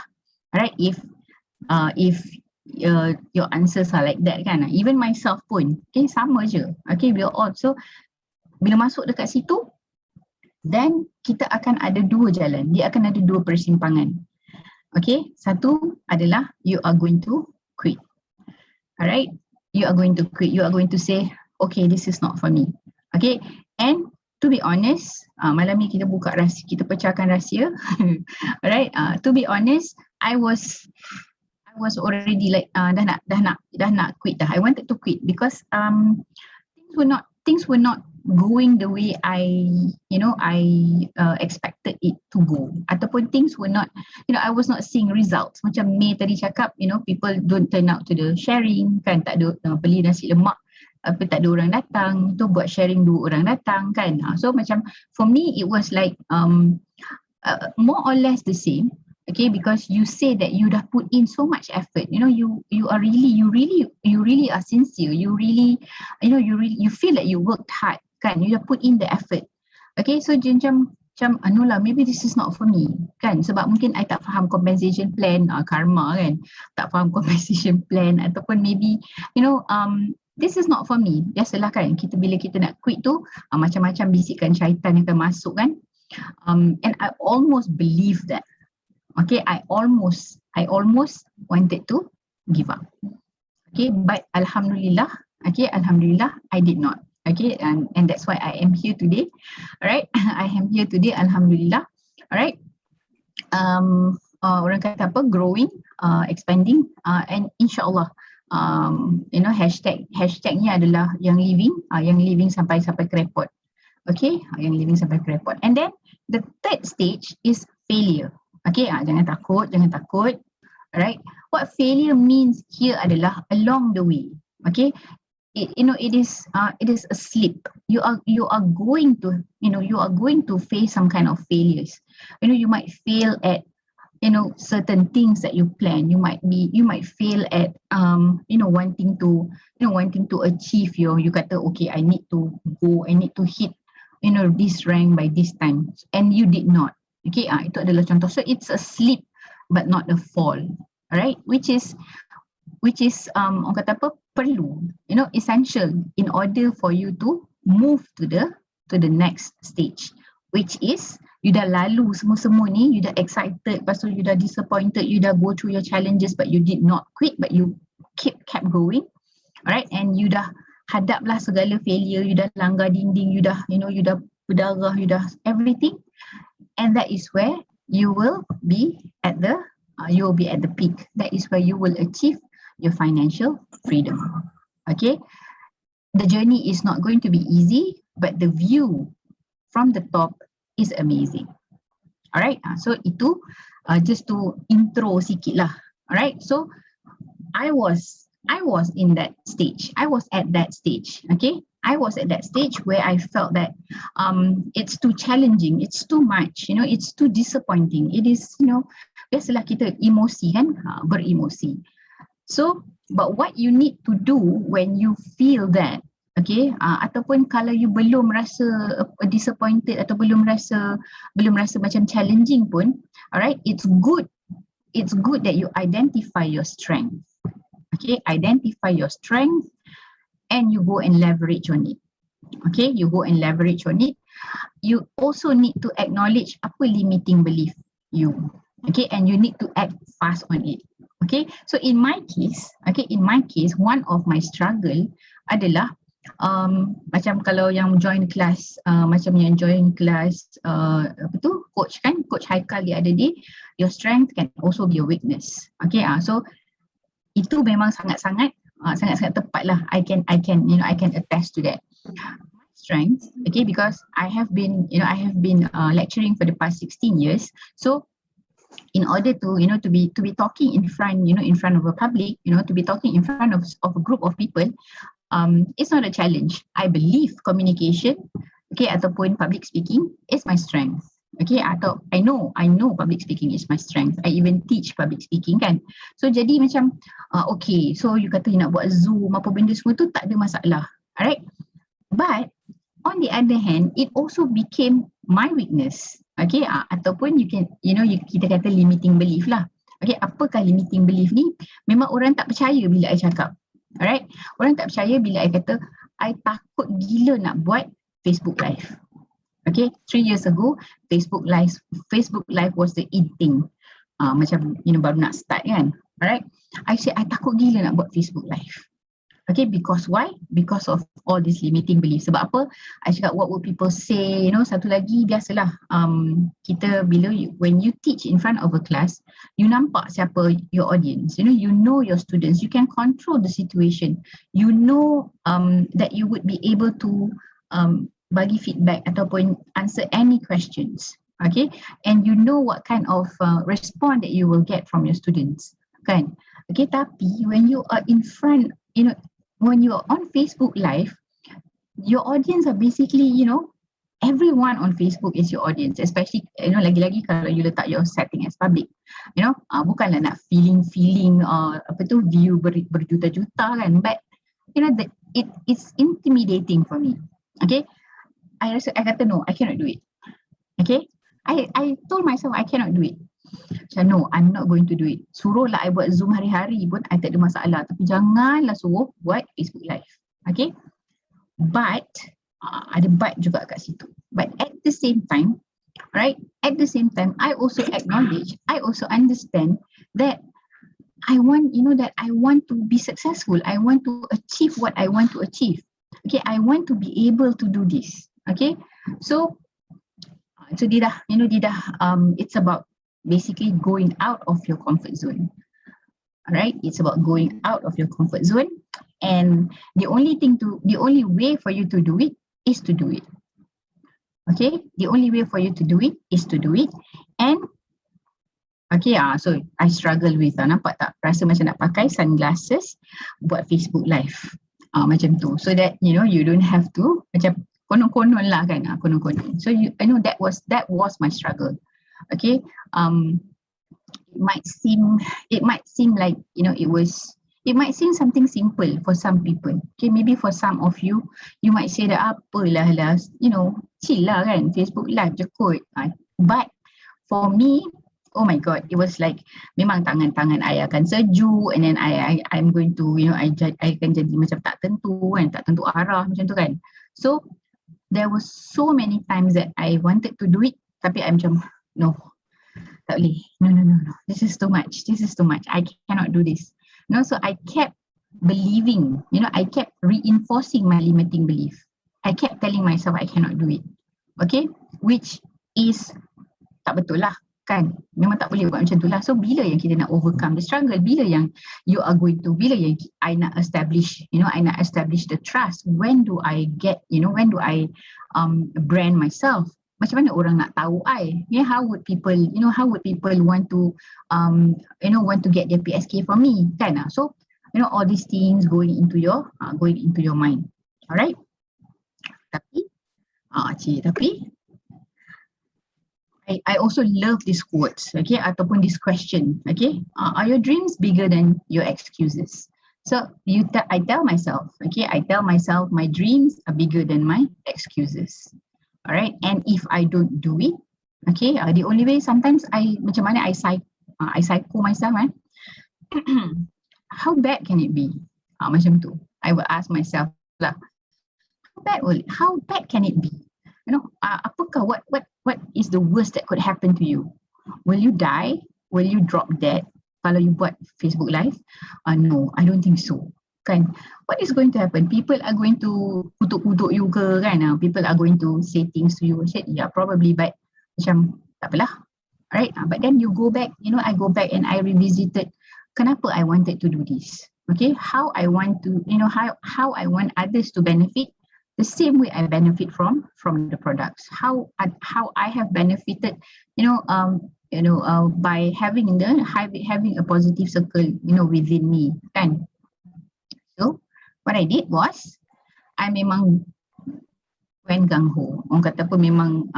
right? If your answers are like that kan, even myself pun sama je. Okay, we are all, so bila masuk dekat situ, then kita akan ada dua jalan, dia akan ada dua persimpangan. Okay, satu adalah you are going to quit. Alright, you are going to quit, you are going to say okay, this is not for me. Okay, and to be honest, malam ni kita buka rahsia, kita pecahkan rahsia. Alright, to be honest, I was already like dah nak quit dah. I wanted to quit because things were not going the way I expected it to go, ataupun things were not, I was not seeing results. Macam May tadi cakap, people don't turn out to the sharing kan, tak ada beli nasi lemak tak ada orang datang, tu buat sharing 2 orang datang kan. So macam for me it was like more or less the same. Okay, because you say that you dah put in so much effort, you really are sincere, you feel that you worked hard kan, you dah put in the effort. Okay, so macam no lah, maybe this is not for me kan, sebab mungkin I tak faham compensation plan, karma kan, tak faham compensation plan, ataupun maybe this is not for me. Biasalah kan, bila kita nak quit tu macam-macam bisikan syaitan akan masuk kan, and I almost believe that. Okay, I almost wanted to give up. Okay, but Alhamdulillah, I did not. Okay, and that's why I am here today. Alright, I am here today, Alhamdulillah. Alright, orang kata apa, growing, expanding, and insyaAllah, hashtagnya adalah yang living sampai ke report. Okay, yang living sampai ke report. And then the third stage is failure. Okay, jangan takut. Alright, what failure means here adalah along the way. Okay, it is a slip. You are going to face some kind of failures. You might fail at certain things that you plan. You might fail at wanting to achieve you kata okay, I need to hit this rank by this time, and you did not. Okay, itu adalah contoh. So it's a slip but not a fall. Alright, which is orang kata apa, perlu, essential in order for you to move to the next stage, which is you dah lalu semua ni, you dah excited, lepas tu you dah disappointed, you dah go through your challenges but you did not quit, but you kept going. Alright, and you dah hadaplah segala failure, you dah langgar dinding, you dah berdarah, you dah everything. And that is where you will be at the peak. That is where you will achieve your financial freedom. Okay, the journey is not going to be easy, but the view from the top is amazing. Alright, so itu just to intro sikit lah. Alright, so I was in that stage. I was at that stage. Okay, I was at that stage where I felt that it's too challenging, it's too much, it's too disappointing. It is, biasalah kita emosi kan, beremosi. So, but what you need to do when you feel that, okay, ataupun kalau you belum rasa disappointed atau belum rasa macam challenging pun, alright, it's good that you identify your strength. Okay, identify your strength and you go and leverage on it. Okay, you go and leverage on it. You also need to acknowledge apa limiting belief you. Okay, and you need to act fast on it. Okay, so in my case, one of my struggle adalah macam kalau yang join class, coach Haikal the other day, your strength can also be a weakness. Okay, so itu memang sangat-sangat tepat lah. I can attest to that. My strength, okay, because I have been lecturing for the past 16 years. So in order to be talking in front of a public, to be talking in front of a group of people, it's not a challenge. I believe communication, okay, ataupun public speaking is my strength. Okay, atau I know public speaking is my strength. I even teach public speaking kan. So jadi macam okay, so you kata you nak buat Zoom apa benda semua tu tak ada masalah. Alright. But on the other hand, it also became my weakness. Okay, ataupun kita kata limiting belief lah. Okay, apakah limiting belief ni? Memang orang tak percaya bila I cakap. Alright. Orang tak percaya bila I kata I takut gila nak buat Facebook Live. Okay, 3 years ago, Facebook Live was the in thing. Macam baru nak start kan. Alright, I said I takut gila nak buat Facebook Live. Okay, because why? Because of all these limiting beliefs. Sebab apa? I cakap what would people say? Satu lagi biasalah. Kita when you teach in front of a class, you nampak siapa your audience. You know your students. You can control the situation. You know that you would be able to bagi feedback ataupun answer any questions, okay, and you know what kind of response that you will get from your students, kan? Okay, tapi when you are in front, when you are on Facebook Live, your audience are basically, everyone on Facebook is your audience, especially lagi-lagi kalau you letak your setting as public, bukanlah nak feeling view berjuta-juta kan, but that it's intimidating for me. Okay, I kata no, I cannot do it. Okay, I told myself I cannot do it. So no, I'm not going to do it. Suruhlah I buat Zoom hari-hari pun I tak ada masalah, tapi janganlah suruh buat Facebook Live. Okay, but ada but juga kat situ. But at the same time, right, I also acknowledge, I also understand that I want to be successful. I want to achieve what I want to achieve. Okay, I want to be able to do this. Okay, so dia dah, it's about basically going out of your comfort zone. Alright, it's about going out of your comfort zone, and the only way for you to do it is to do it. Okay, the only way for you to do it is to do it. And okay, so I struggle with, nampak tak, rasa macam nak pakai sunglasses buat Facebook Live, macam tu, so that you don't have to macam konon-konon lah kan, konon-konon. So I know that was my struggle. Okay, it might seem like it might seem something simple for some people. Okay, maybe for some of you might say that apalah lah, chill lah kan, Facebook Live je kot. But for me, oh my god, it was like memang tangan-tangan I akan sejuk, and then I'm going to I akan jadi macam tak tentu arah macam tu kan. So there was so many times that I wanted to do it, tapi I macam no, tak boleh, no, this is too much, I cannot do this. So I kept believing, I kept reinforcing my limiting belief. I kept telling myself I cannot do it. Okay, which is tak betul lah kan, memang tak boleh buat macam tu lah. So bila yang kita nak overcome the struggle, bila yang I nak establish the trust, when do I brand myself, macam mana orang nak tahu I? Yeah, how would people want to want to get their PSK from me, kan? So all these things going into your mind. Alright? Tapi I also love these quotes, okay, ataupun this question, okay. Are your dreams bigger than your excuses? So I tell myself my dreams are bigger than my excuses. Alright, and if I don't do it, okay, the only way sometimes I psycho myself, how bad can it be? Macam tu. I will ask myself lah, how bad can it be? Apakah what is the worst that could happen to you? Will you die? Will you drop dead kalau you buat Facebook Live? No, I don't think so. Kan? What is going to happen? People are going to kutuk-kutuk you ke, kan? People are going to say things to you. I said, yeah, probably, but macam tak apalah. Alright, but then you go back, I go back and I revisited kenapa I wanted to do this. Okay, how I want to, how I want others to benefit the same way I benefit from the products. How I have benefited, by having a positive circle, within me, kan? So what I did was, I memang went gung ho. Orang kata apa, memang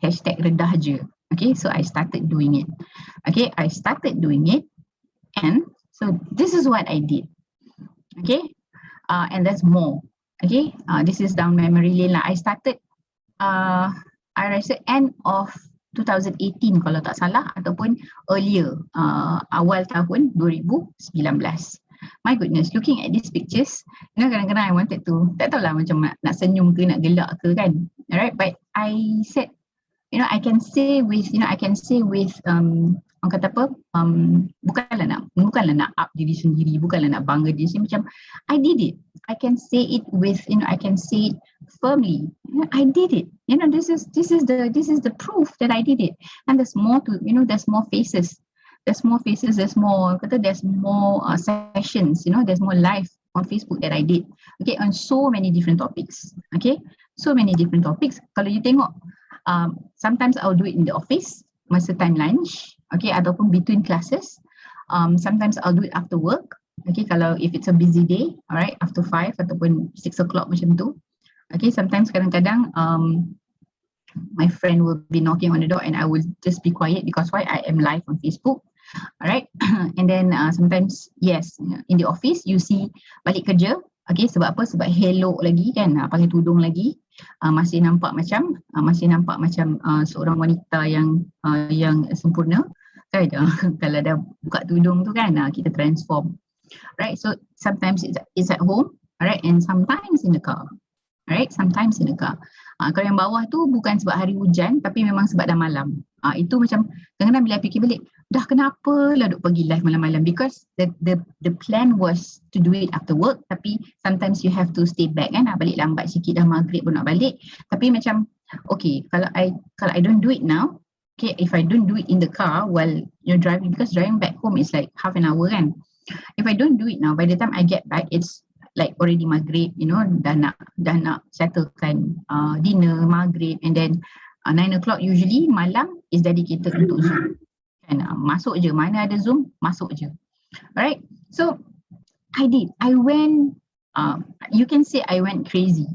hashtag redah je. Okay, so I started doing it. Okay, I started doing it, and so this is what I did. Okay, and there's more. Okay, this is down memory lane lah. I started, I rasa end of 2018 kalau tak salah, ataupun earlier, awal tahun 2019. My goodness, looking at these pictures, kadang-kadang I wanted to, tak tahulah macam nak senyum ke, nak gelak ke, kan? Alright, but I said, I can say with, orang kata apa, bukanlah nak up diri sendiri, bukanlah nak bangga diri sendiri, macam I did it. I can say it with, I can say it firmly. I did it. This is the proof that I did it. And there's more to, there's more faces. There's more sessions, there's more live on Facebook that I did. Okay, on so many different topics. Okay, so many different topics. Kalau you tengok, sometimes I'll do it in the office, masa time lunch, okay, ataupun between classes. Sometimes I'll do it after work. Okay, kalau if it's a busy day, alright, after 5 ataupun 6 o'clock macam tu. Okay, sometimes kadang-kadang my friend will be knocking on the door and I will just be quiet because why? I am live on Facebook. Alright, and then sometimes, yes, in the office you see balik kerja, okay, sebab apa? Sebab hello lagi, kan, pakai tudung lagi, masih nampak macam seorang wanita yang sempurna, kan? Kalau dah buka tudung tu, kan, kita transform. Right, so sometimes it's at home, alright, and sometimes in the car. Alright, sometimes in the car. Kalau yang bawah tu bukan sebab hari hujan, tapi memang sebab dah malam. Itu macam kadang-kadang bila fikir balik, dah kenapa lah duk pergi live malam-malam, because the plan was to do it after work, tapi sometimes you have to stay back, kan, balik lambat sikit, dah maghrib pun nak balik. Tapi macam okay, kalau I don't do it now, okay, if I don't do it in the car while driving, because driving back home is like half an hour, kan. If I don't do it now, by the time I get back, it's like already maghrib, dah nak settlekan dinner, maghrib, and then 9 o'clock usually malam is dedicated untuk Zoom. And masuk je, mana ada Zoom, masuk je. Alright, so I went, you can say I went crazy.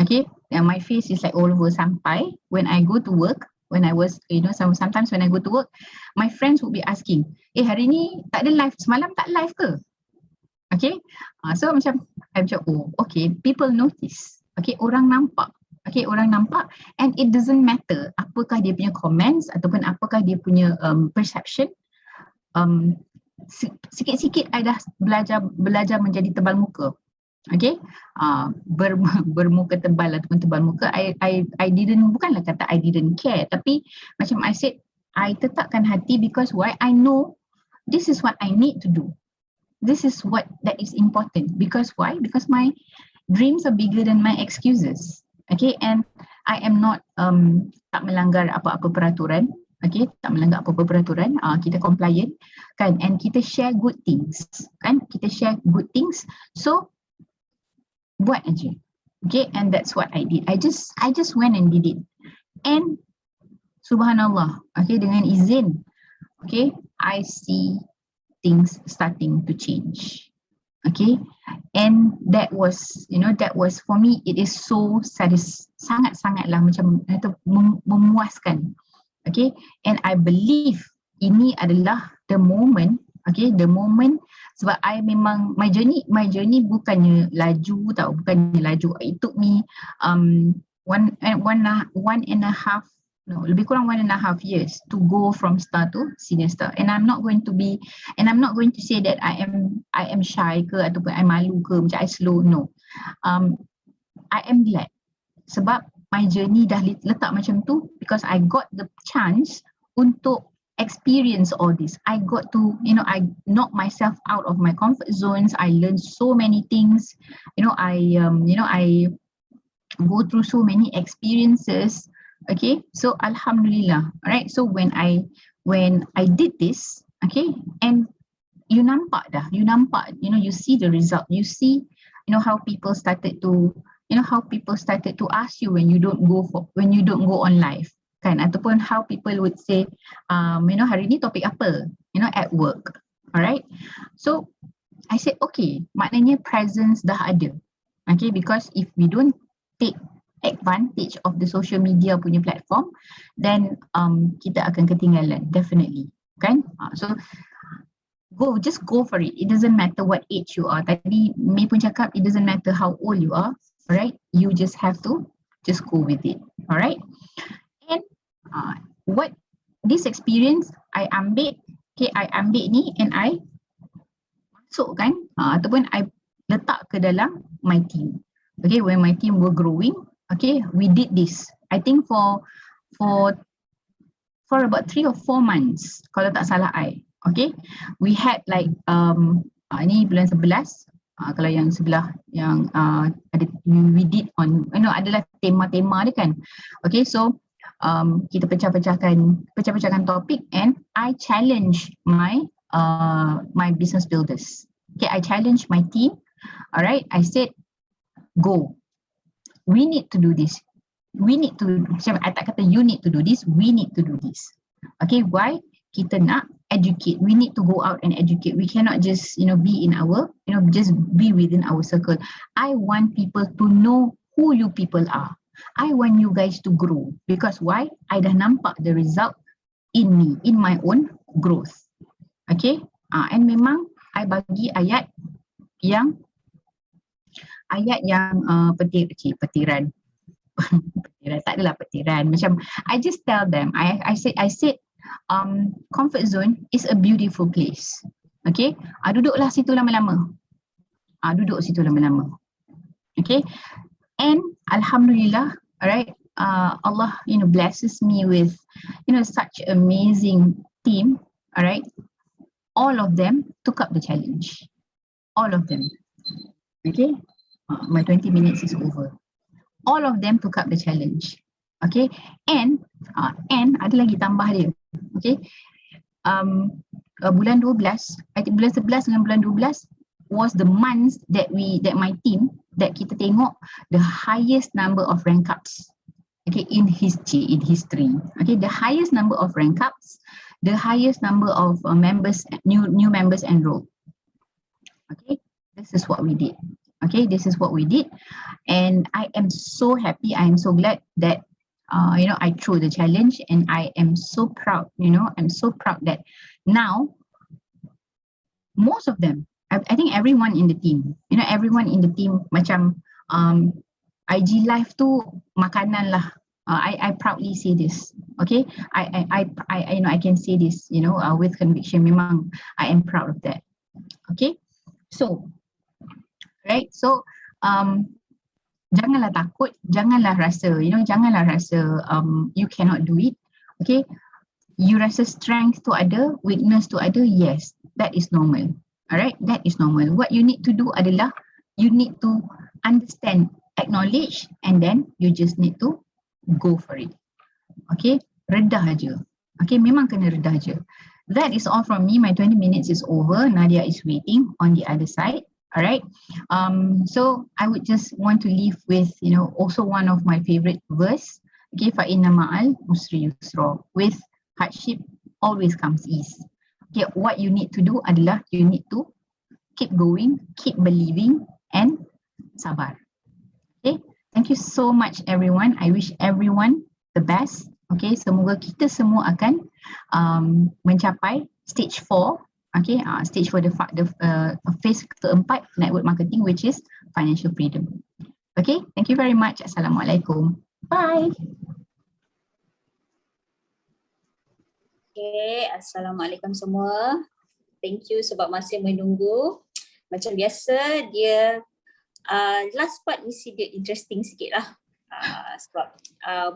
Okay, and my face is like all over sampai when I go to work, when I was, sometimes when I go to work, my friends would be asking, hari ni tak ada live, semalam tak live ke? Okay, so macam, oh, okay, people notice. Okay, orang nampak. Okay, orang nampak, and it doesn't matter apakah dia punya comments ataupun apakah dia punya perception. Sikit-sikit I dah belajar menjadi tebal muka. Okay, bermuka tebal ataupun tebal muka. I didn't, bukanlah kata I didn't care, tapi macam I said, I tetapkan hati, because why? I know this is what I need to do. This is what that is important. Because why? Because my dreams are bigger than my excuses. Okay, and I am not tak melanggar apa-apa peraturan. Okay, tak melanggar apa-apa peraturan. Kita compliant, kan, and kita share good things, kan? Kita share good things. So buat aja. Okay, and that's what I did. I just went and did it. And subhanallah, okay, dengan izin, okay, I see things starting to change. Okay, and that was, that was for me, it is so sangat-sangatlah macam itu memuaskan. Okay, and I believe ini adalah the moment, okay, the moment, sebab I memang my journey bukannya laju tau, bukannya laju. It took me one and a half, no, lebih kurang 1.5 years to go from star to senior star. And I'm not going to say that I am shy ke ataupun I malu ke, macam I slow, no. I am glad sebab my journey dah letak macam tu, because I got the chance untuk experience all this. I got to, I knock myself out of my comfort zones. I learned so many things. I go through so many experiences. Okay, so alhamdulillah. Alright, so when I did this, okay, and you nampak, you see the result. You see, how people started to ask you when you don't go on live, kan, ataupun how people would say, hari ni topik apa, at work. Alright, so I said, okay, maknanya presence dah ada. Okay, because if we don't take advantage of the social media punya platform, then kita akan ketinggalan, definitely, kan? So just go for it. It doesn't matter what age you are. Tadi May pun cakap, it doesn't matter how old you are, alright? You just have to just go with it, alright? And what this experience I ambil ni and I masukkan ataupun I letak ke dalam my team. Okay, when my team were growing, okay, we did this. I think for about 3 or 4 months, kalau tak salah I. Okay, we had like ini bulan 11. Kalau yang sebelah yang ada, we did on, adalah tema-tema dia kan. Okay, so kita pecah-pecahkan topik, and I challenge my business builders. Okay, I challenge my team. Alright, I said, go. We need to do this. We need to, I tak kata you need to do this, we need to do this. Okay, why? Kita nak educate. We need to go out and educate. We cannot just, be in our, just be within our circle. I want people to know who you people are. I want you guys to grow. Because why? I dah nampak the result in me, in my own growth. Okay, and memang I bagi ayat yang petiran. Tak adalah petiran, macam I just tell them, I said comfort zone is a beautiful place. Okay, duduklah situ lama-lama. Okay, and alhamdulillah, alright, Allah blesses me with such amazing team. Alright, all of them took up the challenge. All of them. Okay, my 20 minutes is over. All of them took up the challenge. Okay, and ada lagi tambah dia. Okay, bulan 12, I think bulan 11 dengan bulan 12 was the months that my team, that kita tengok the highest number of rank ups. Okay, in history. Okay, the highest number of rank ups, the highest number of members, new members enrolled. Okay, this is what we did. Okay, this is what we did, and I am so happy. I am so glad that I threw the challenge, and I am so proud. I'm so proud that now most of them, I think everyone in the team, macam IG live tu makanan lah. I proudly say this. Okay, I can say this, with conviction. Memang I am proud of that. Okay, so. Right, so janganlah takut, janganlah rasa, you cannot do it. Okay, you rasa strength tu ada, weakness tu ada, yes, that is normal. Alright, that is normal. What you need to do adalah you need to understand, acknowledge, and then you just need to go for it. Okay, redah aja. Okay, memang kena redah aja. That is all from me. My 20 minutes is over. Nadia is waiting on the other side. Alright, so I would just want to leave with, also one of my favorite verse Okay, fa inna ma'al usri yusra. With hardship always comes ease. Okay, what you need to do adalah you need to keep going, keep believing, and sabar. Okay, thank you so much everyone. I wish everyone the best. Okay, semoga kita semua akan mencapai stage 4. Okay, stage 4 the phase keempat network marketing, which is financial freedom. Okay, thank you very much. Assalamualaikum. Bye. Okay, Assalamualaikum semua. Thank you sebab masih menunggu. Macam biasa dia last part mesti dia interesting sikit lah. Sebab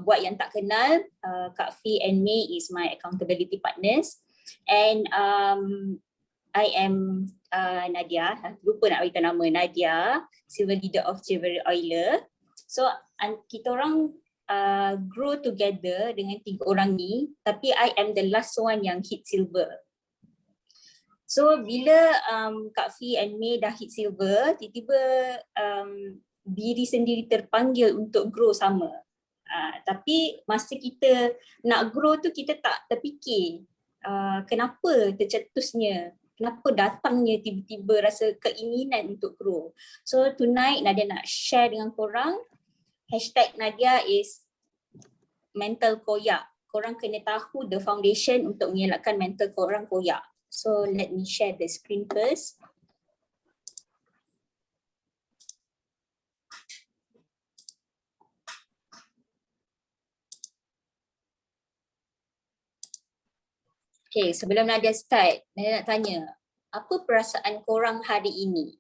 buat yang tak kenal, Kak Fi and May is my accountability partners, and I am Nadia, lupa nak beritahu nama, Nadia, silver leader of Ferial Oiler. So kita orang grow together dengan 3 orang ni, tapi I am the last one yang hit silver. So bila Kak Fi and May dah hit silver, tiba-tiba diri sendiri terpanggil untuk grow sama. Tapi masa kita nak grow tu kita tak terfikir kenapa tercetusnya, kenapa datangnya tiba-tiba rasa keinginan untuk grow. So tonight Nadia nak share dengan korang. Hashtag Nadia is mental koyak. Korang kena tahu the foundation untuk mengelakkan mental korang koyak. So let me share the screen first. Okay, sebelum Nadia start, Nadia nak tanya, apa perasaan korang hari ini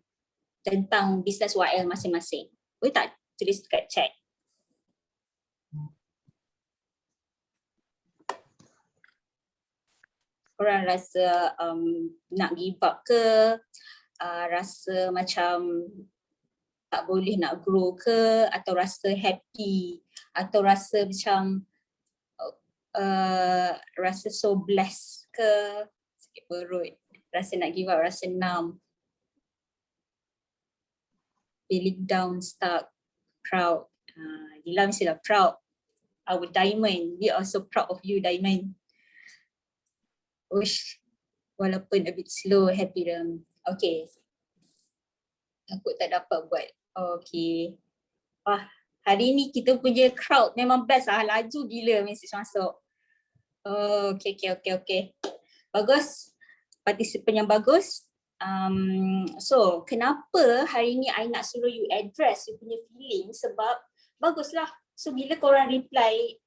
tentang bisnes YL masing-masing? Boleh tak tulis dekat chat? Korang rasa nak give up ke? Rasa macam tak boleh nak grow ke? Atau rasa happy? Atau rasa macam rasa so blessed ke? Sakit perut, rasa nak give up, rasa numb, feeling down, stuck, proud. Dila mestilah proud. Our Diamond, we are so proud of you, Diamond. Wish, walaupun a bit slow, happy them. Okay. Aku tak dapat buat. Okay. Wah, hari ni kita punya crowd memang best lah. Laju gila message masuk. Oh, okay. Bagus. Partisipan yang bagus. So, kenapa hari ni I nak suruh you address you punya feeling, sebab baguslah. So, bila korang reply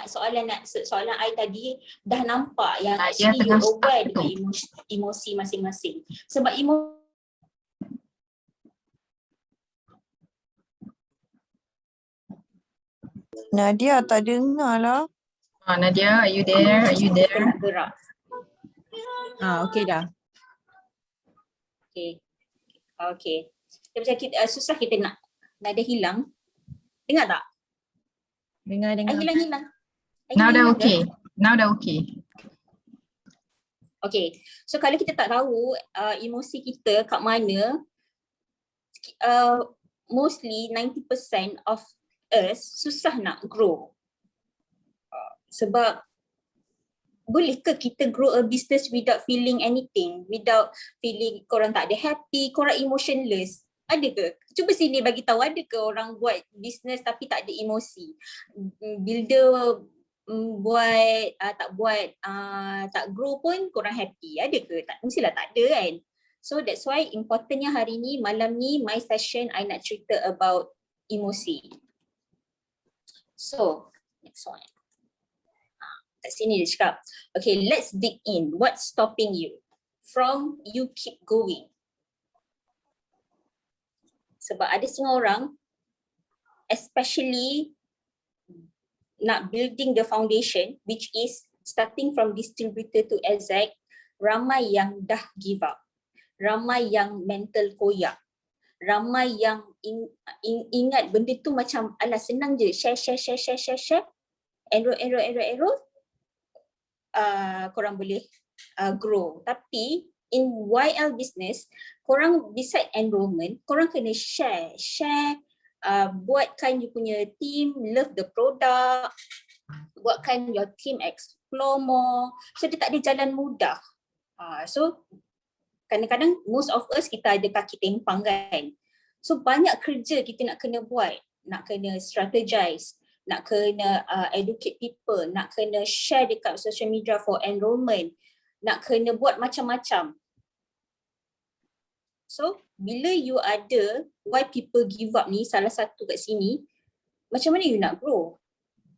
soalan I tadi, dah nampak yang actually you aware dengan emosi masing-masing. Sebab Nadia tak dengar lah. Nadia, are you there? Are you there? nak gerak. Okay dah. Okay. Dia macam susah kita nak Nadia hilang. Dengar tak? Dengar. Hilang. Now dah okay. Okay. So kalau kita tak tahu emosi kita kat mana, mostly 90% of us susah nak grow. Sebab boleh ke kita grow a business without feeling anything, without feeling korang tak ada happy, korang emotionless? Ada ke? Cuba sini bagi tahu, ada ke orang buat business tapi tak ada emosi? Builder tak grow pun korang happy? Ada ke? Tak, mestilah tak ada kan? So that's why importantnya hari ni, malam ni, my session I nak cerita about emosi. So, next one. Kat sini dia cakap, okay, let's dig in. What's stopping you from you keep going? Sebab ada setengah orang, especially nak building the foundation, which is starting from distributor to exec, ramai yang dah give up. Ramai yang mental koyak. Ramai yang ingat benda tu macam alah senang je, share. Enroll. Korang boleh grow. Tapi in YL business, korang beside enrollment, korang kena share buatkan you punya team love the product, buatkan your team explore more. So dia tak ada jalan mudah. So kadang-kadang most of us kita ada kaki tempang kan. So banyak kerja kita nak kena buat, nak kena strategize, nak kena educate people, nak kena share dekat social media for enrollment, nak kena buat macam-macam. So bila you ada why people give up ni, salah satu kat sini, macam mana you nak grow?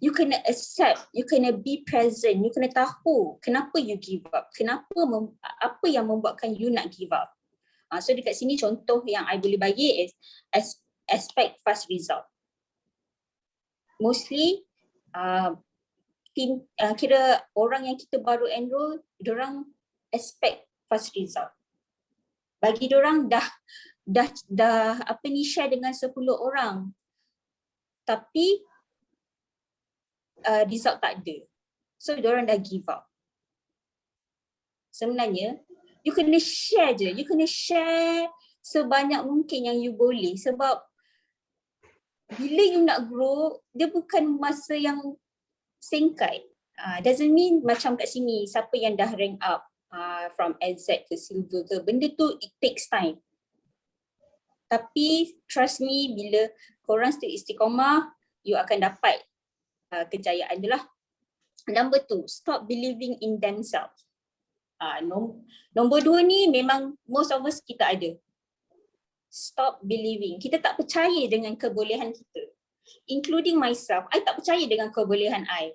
You kena accept, you kena be present, you kena tahu kenapa you give up, apa yang membuatkan you nak give up. So dekat sini contoh yang I boleh bagi is expect fast result. Mostly kira orang yang kita baru enroll, diorang expect fast result. Bagi diorang dah share dengan 10 orang, tapi result tak ada. So diorang dah give up. Sebenarnya you kena share je, you kena share sebanyak mungkin yang you boleh, sebab bila you nak grow, dia bukan masa yang singkat. Doesn't mean macam kat sini siapa yang dah rank up from Z ke silver ke, benda tu it takes time. Tapi trust me, bila korang stay istiqamah, you akan dapat kejayaan dia lah. Number 2, stop believing in themselves. Nombor 2 ni memang most of us kita ada. Stop believing. Kita tak percaya dengan kebolehan kita. Including myself, I tak percaya dengan kebolehan I.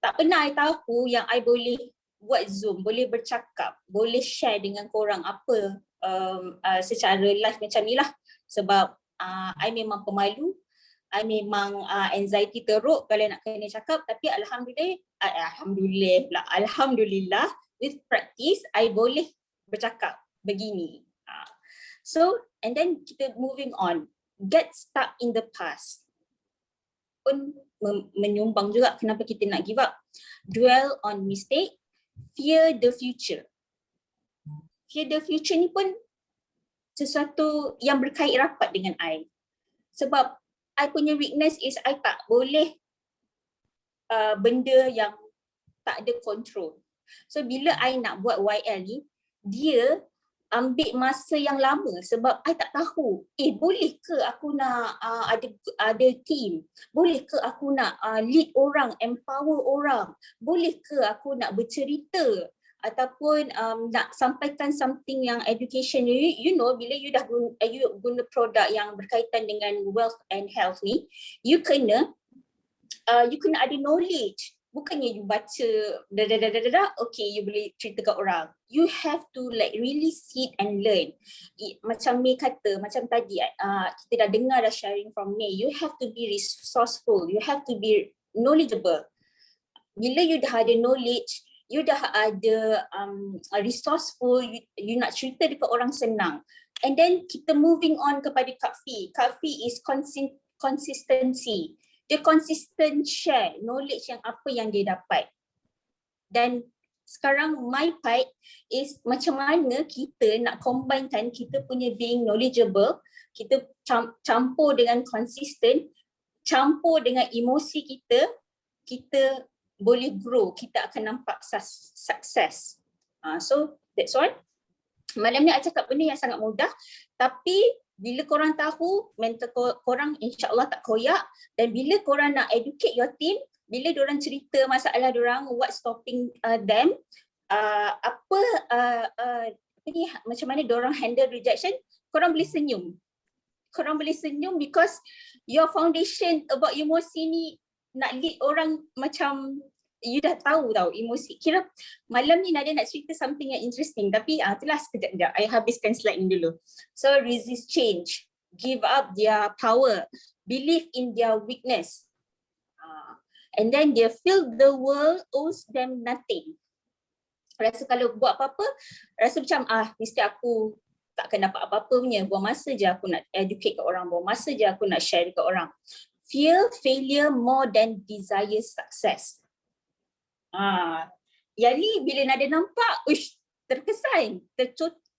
Tak pernah I tahu yang I boleh buat Zoom, boleh bercakap, boleh share dengan korang apa secara live macam ni lah. Sebab I memang pemalu, I memang anxiety teruk kalau nak kena cakap, tapi alhamdulillah with practice I boleh bercakap begini. So and then kita moving on, get stuck in the past pun menyumbang juga kenapa kita nak give up. Dwell on mistake, fear the future. Fear the future ni pun sesuatu yang berkait rapat dengan I. Sebab I punya weakness is I tak boleh benda yang tak ada control. So bila I nak buat YL ni, dia ambil masa yang lama sebab I tak tahu, boleh ke aku nak ada team? Boleh ke aku nak lead orang, empower orang? Boleh ke aku nak bercerita? Ataupun nak sampaikan something yang education, you know, bila you dah guna produk yang berkaitan dengan wealth and health ni, you kena ada knowledge. Bukannya you baca okay you boleh cerita kat orang. You have to like really sit and learn. Macam May kata, macam tadi kita dah dengar dah sharing from May, you have to be resourceful, you have to be knowledgeable. Bila you dah ada knowledge, you dah ada resourceful, you nak cerita dekat orang senang. And then kita moving on kepada Kak Fi. Kak Fi is consistency. Dia consistent share knowledge yang apa yang dia dapat. Dan sekarang my part is macam mana kita nak combinekan kita punya being knowledgeable, kita campur dengan consistent, campur dengan emosi kita boleh grow, kita akan nampak sukses. So that's all. Malam ni I cakap benda yang sangat mudah, tapi bila korang tahu, mental korang insyaAllah tak koyak. Dan bila korang nak educate your team, bila diorang cerita masalah diorang, what's stopping them, macam mana diorang handle rejection, korang boleh senyum. Korang boleh senyum because your foundation about emosi ni, nak lead orang macam you dah tahu emosi. Kira malam ni Nadia nak cerita something yang interesting, tapi itulah sekejap. I habiskan slide ni dulu. So resist change, give up their power, believe in their weakness, and then they feel the world owes them nothing. Rasa kalau buat apa-apa, rasa macam mesti aku takkan dapat apa-apa punya. Buang masa je aku nak educate kat orang, buang masa je aku nak share dekat orang. Fear failure more than desire success. Yang ni bila Nadia nampak, terkesan,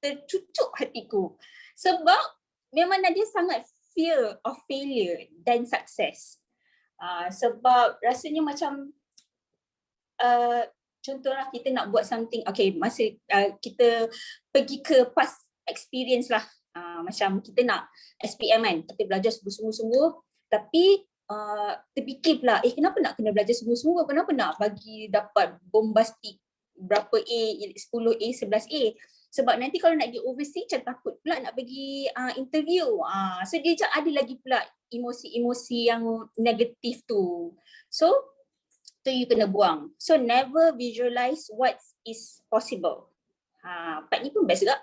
tercucuk hatiku. Sebab memang Nadia sangat fear of failure than success. Sebab rasanya macam contohlah kita nak buat something, okay, masa kita pergi ke past experience lah, macam kita nak SPM kan, kita belajar sungguh-sungguh, tapi terfikir pula, kenapa nak kena belajar sungguh-sungguh, kenapa nak bagi dapat bombastik berapa A, 10A, 11A, sebab nanti kalau nak pergi overseas macam takut pula nak pergi interview, so dia macam ada lagi pula emosi-emosi yang negatif tu, so you kena buang. So never visualize what is possible. Part ni pun best juga.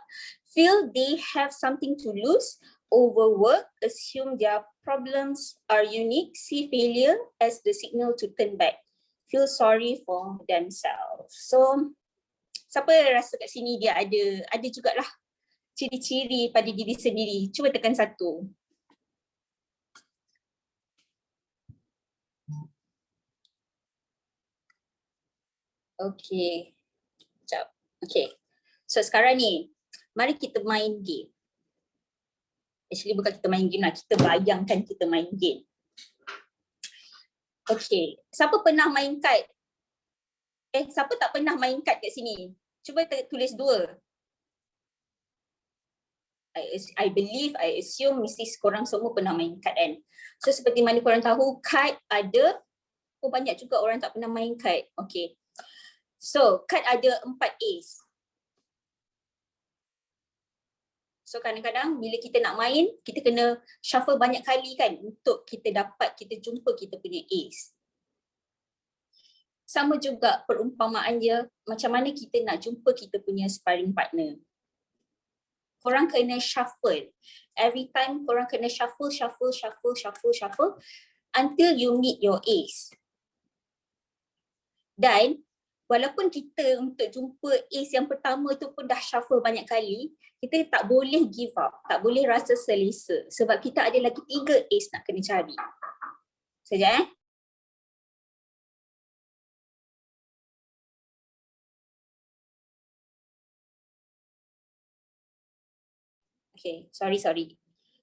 Feel they have something to lose, overwork, assume their problems are unique, see failure as the signal to turn back, feel sorry for themselves. So siapa rasa kat sini dia ada jugalah ciri-ciri pada diri sendiri? Cuba tekan 1. Okay, sekejap. Okay, so sekarang ni, mari kita main game. Actually bukan kita main game lah, kita bayangkan kita main game. Okay, siapa pernah main kad? Siapa tak pernah main kad kat sini? Cuba tulis 2. I believe, I assume mesti korang semua pernah main kad kan. So seperti mana korang tahu, kad ada, banyak juga orang tak pernah main kad. Okay. So, kad ada 4 A's. So, kadang-kadang bila kita nak main, kita kena shuffle banyak kali kan untuk kita jumpa kita punya A's. Sama juga perumpamaan dia, macam mana kita nak jumpa kita punya sparring partner. Korang kena shuffle. Every time korang kena shuffle until you meet your A's. Dan walaupun kita untuk jumpa ace yang pertama tu pun dah shuffle banyak kali, kita tak boleh give up, tak boleh rasa selesa sebab kita ada lagi 3 ace nak kena cari. Sekejap Okay, sorry.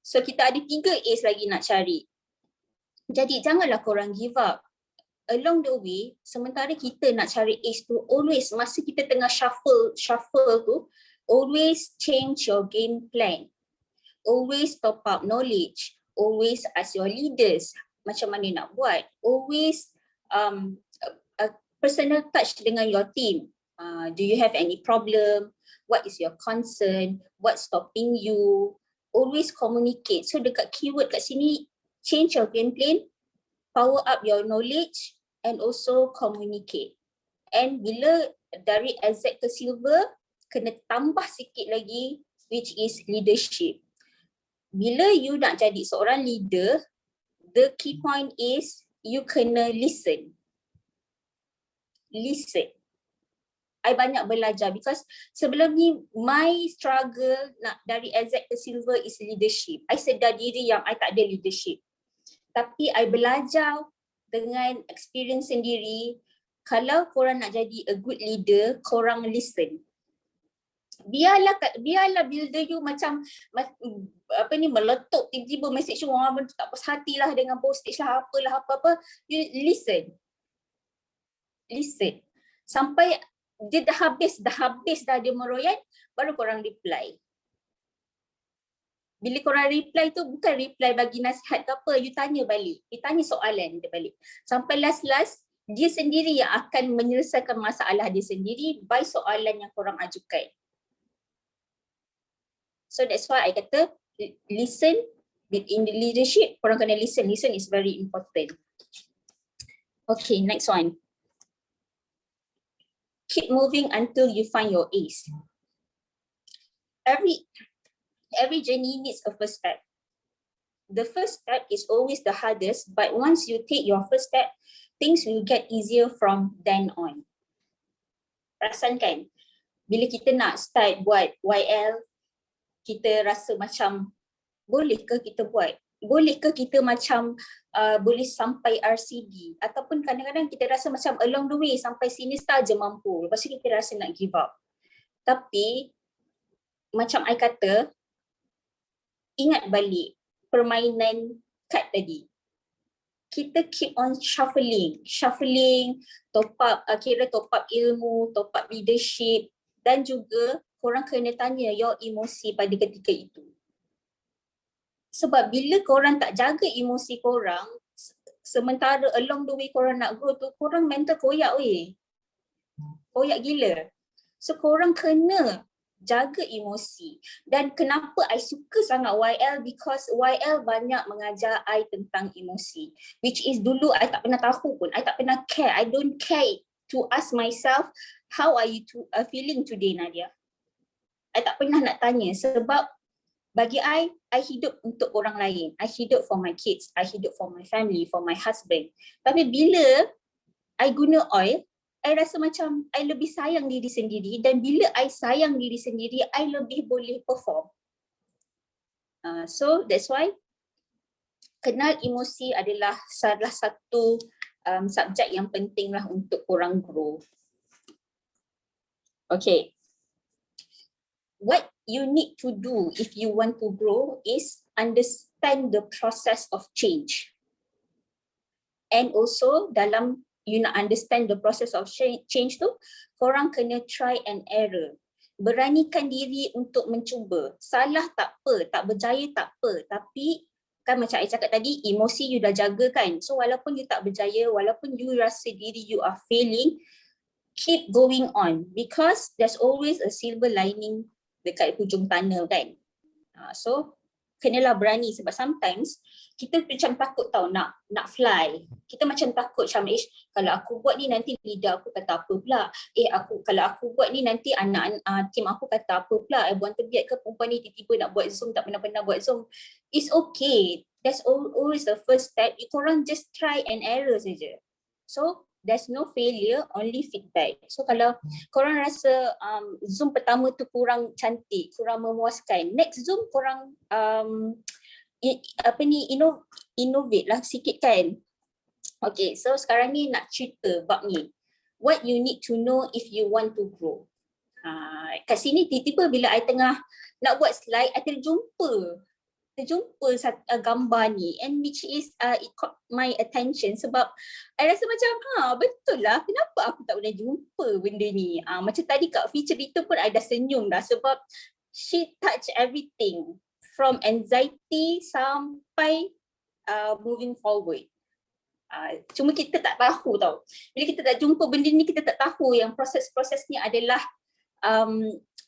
So kita ada 3 ace lagi nak cari. Jadi janganlah korang give up. Along the way, sementara kita nak cari ace tu, always masa kita tengah shuffle tu, always change your game plan. Always top up knowledge. Always ask your leaders macam mana nak buat. Always personal touch dengan your team. Do you have any problem? What is your concern? What's stopping you? Always communicate. So dekat keyword kat sini, change your game plan, power up your knowledge, and also communicate. And bila dari Azhar ke silver, kena tambah sikit lagi, which is leadership. Bila you nak jadi seorang leader, the key point is you kena listen. Listen. I banyak belajar because sebelum ni my struggle nak dari Azhar ke silver is leadership. I sedar diri yang I tak ada leadership. Tapi I belajar dengan experience sendiri, kalau korang nak jadi a good leader, korang listen. Biarlah builder you macam meletup tiba-tiba message you, tak puas hati lah dengan postage lah, apa-apa, you listen. Listen. Sampai dia dah habis dia meroyan, baru korang reply. Bila korang reply tu bukan reply bagi nasihat ke apa, you tanya balik. You tanya soalan dia balik. Sampai last dia sendiri yang akan menyelesaikan masalah dia sendiri by soalan yang korang ajukan. So that's why I kata listen in the leadership, korang kena listen. Listen is very important. Okay, next one. Keep moving until you find your ace. Every journey needs a first step. The first step is always the hardest, but once you take your first step, things will get easier from then on. Perasan kan? Bila kita nak start buat YL, kita rasa macam, bolehkah kita buat? Bolehkah kita macam boleh sampai RCD? Ataupun kadang-kadang kita rasa macam along the way sampai sini star je mampu. Lepas tu kita rasa nak give up. Tapi, macam I kata, ingat balik, permainan kad tadi. Kita keep on shuffling, top up ilmu, top up leadership, dan juga korang kena tanya your emosi pada ketika itu. Sebab bila korang tak jaga emosi korang, sementara along the way korang nak grow tu, korang mental koyak weh. Koyak gila. So korang kena jaga emosi. Dan kenapa I suka sangat YL, because YL banyak mengajar I tentang emosi, which is dulu I tak pernah tahu pun, I tak pernah care, I don't care to ask myself, how are you feeling today, Nadia? I tak pernah nak tanya, sebab bagi I hidup untuk orang lain, I hidup for my kids, I hidup for my family, for my husband. Tapi bila I guna oil, I rasa macam I lebih sayang diri sendiri, dan bila I sayang diri sendiri, I lebih boleh perform. So that's why kenal emosi adalah salah satu subjek yang penting lah untuk korang grow. Okay. What you need to do if you want to grow is understand the process of change. And also dalam you nak understand the process of change tu, korang kena try and error. Beranikan diri untuk mencuba. Salah tak apa, tak berjaya tak apa. Tapi kan macam I cakap tadi, emosi you dah jaga kan. So walaupun you tak berjaya, walaupun you rasa diri you are failing, keep going on. Because there's always a silver lining dekat hujung tunnel kan. So kenalah berani, sebab sometimes kita macam takut tau nak fly. Kita macam takut macam kalau aku buat ni nanti leader aku kata apa pula. Kalau aku buat ni nanti tim aku kata apa pula. Buat terbiat ke perempuan ni tiba-tiba nak buat Zoom, tak pernah buat Zoom. It's okay. That's always the first step. Korang just try and error saja. So there's no failure, only feedback. So kalau korang rasa Zoom pertama tu kurang cantik, kurang memuaskan, next Zoom korang innovate lah sikit kan. Okay, so sekarang ni nak cerita bab ni. What you need to know if you want to grow. Kat sini tiba-tiba bila I tengah nak buat slide, I terjumpa gambar ni, and which is it caught my attention sebab I rasa macam betul lah, kenapa aku tak pernah jumpa benda ni. Macam tadi kat feature itu pun I dah senyum dah, sebab she touch everything from anxiety sampai moving forward. Cuma kita tak tahu tau, bila kita tak jumpa benda ni, kita tak tahu yang proses-proses ni adalah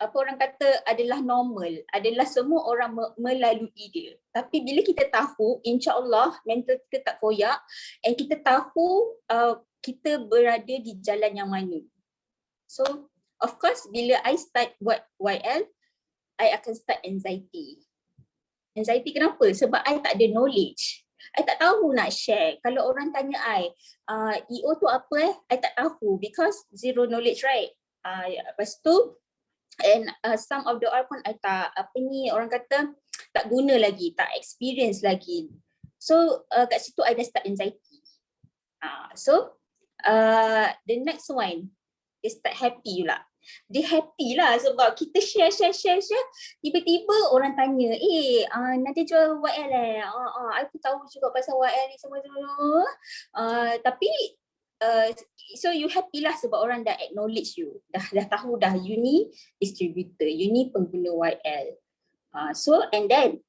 apa orang kata adalah normal, adalah semua orang melalui dia. Tapi bila kita tahu, insya-Allah mental kita tak koyak, and kita tahu kita berada di jalan yang mana. So of course bila I start buat YL, I akan start anxiety. Anxiety kenapa? Sebab I tak ada knowledge. I tak tahu nak share. Kalau orang tanya I, EO tu apa I tak tahu, because zero knowledge, right? Lepas tu, and some of the oil pun I tak, orang kata tak guna lagi, tak experience lagi. So kat situ I dah start anxiety. So the next one is start happy pula. Dia happy lah sebab kita share, tiba-tiba orang tanya, Nadia jual YL aku tahu juga pasal YL ni semua. Tapi so you happy lah sebab orang dah acknowledge you, dah tahu dah you ni distributor, you ni pengguna YL. So and then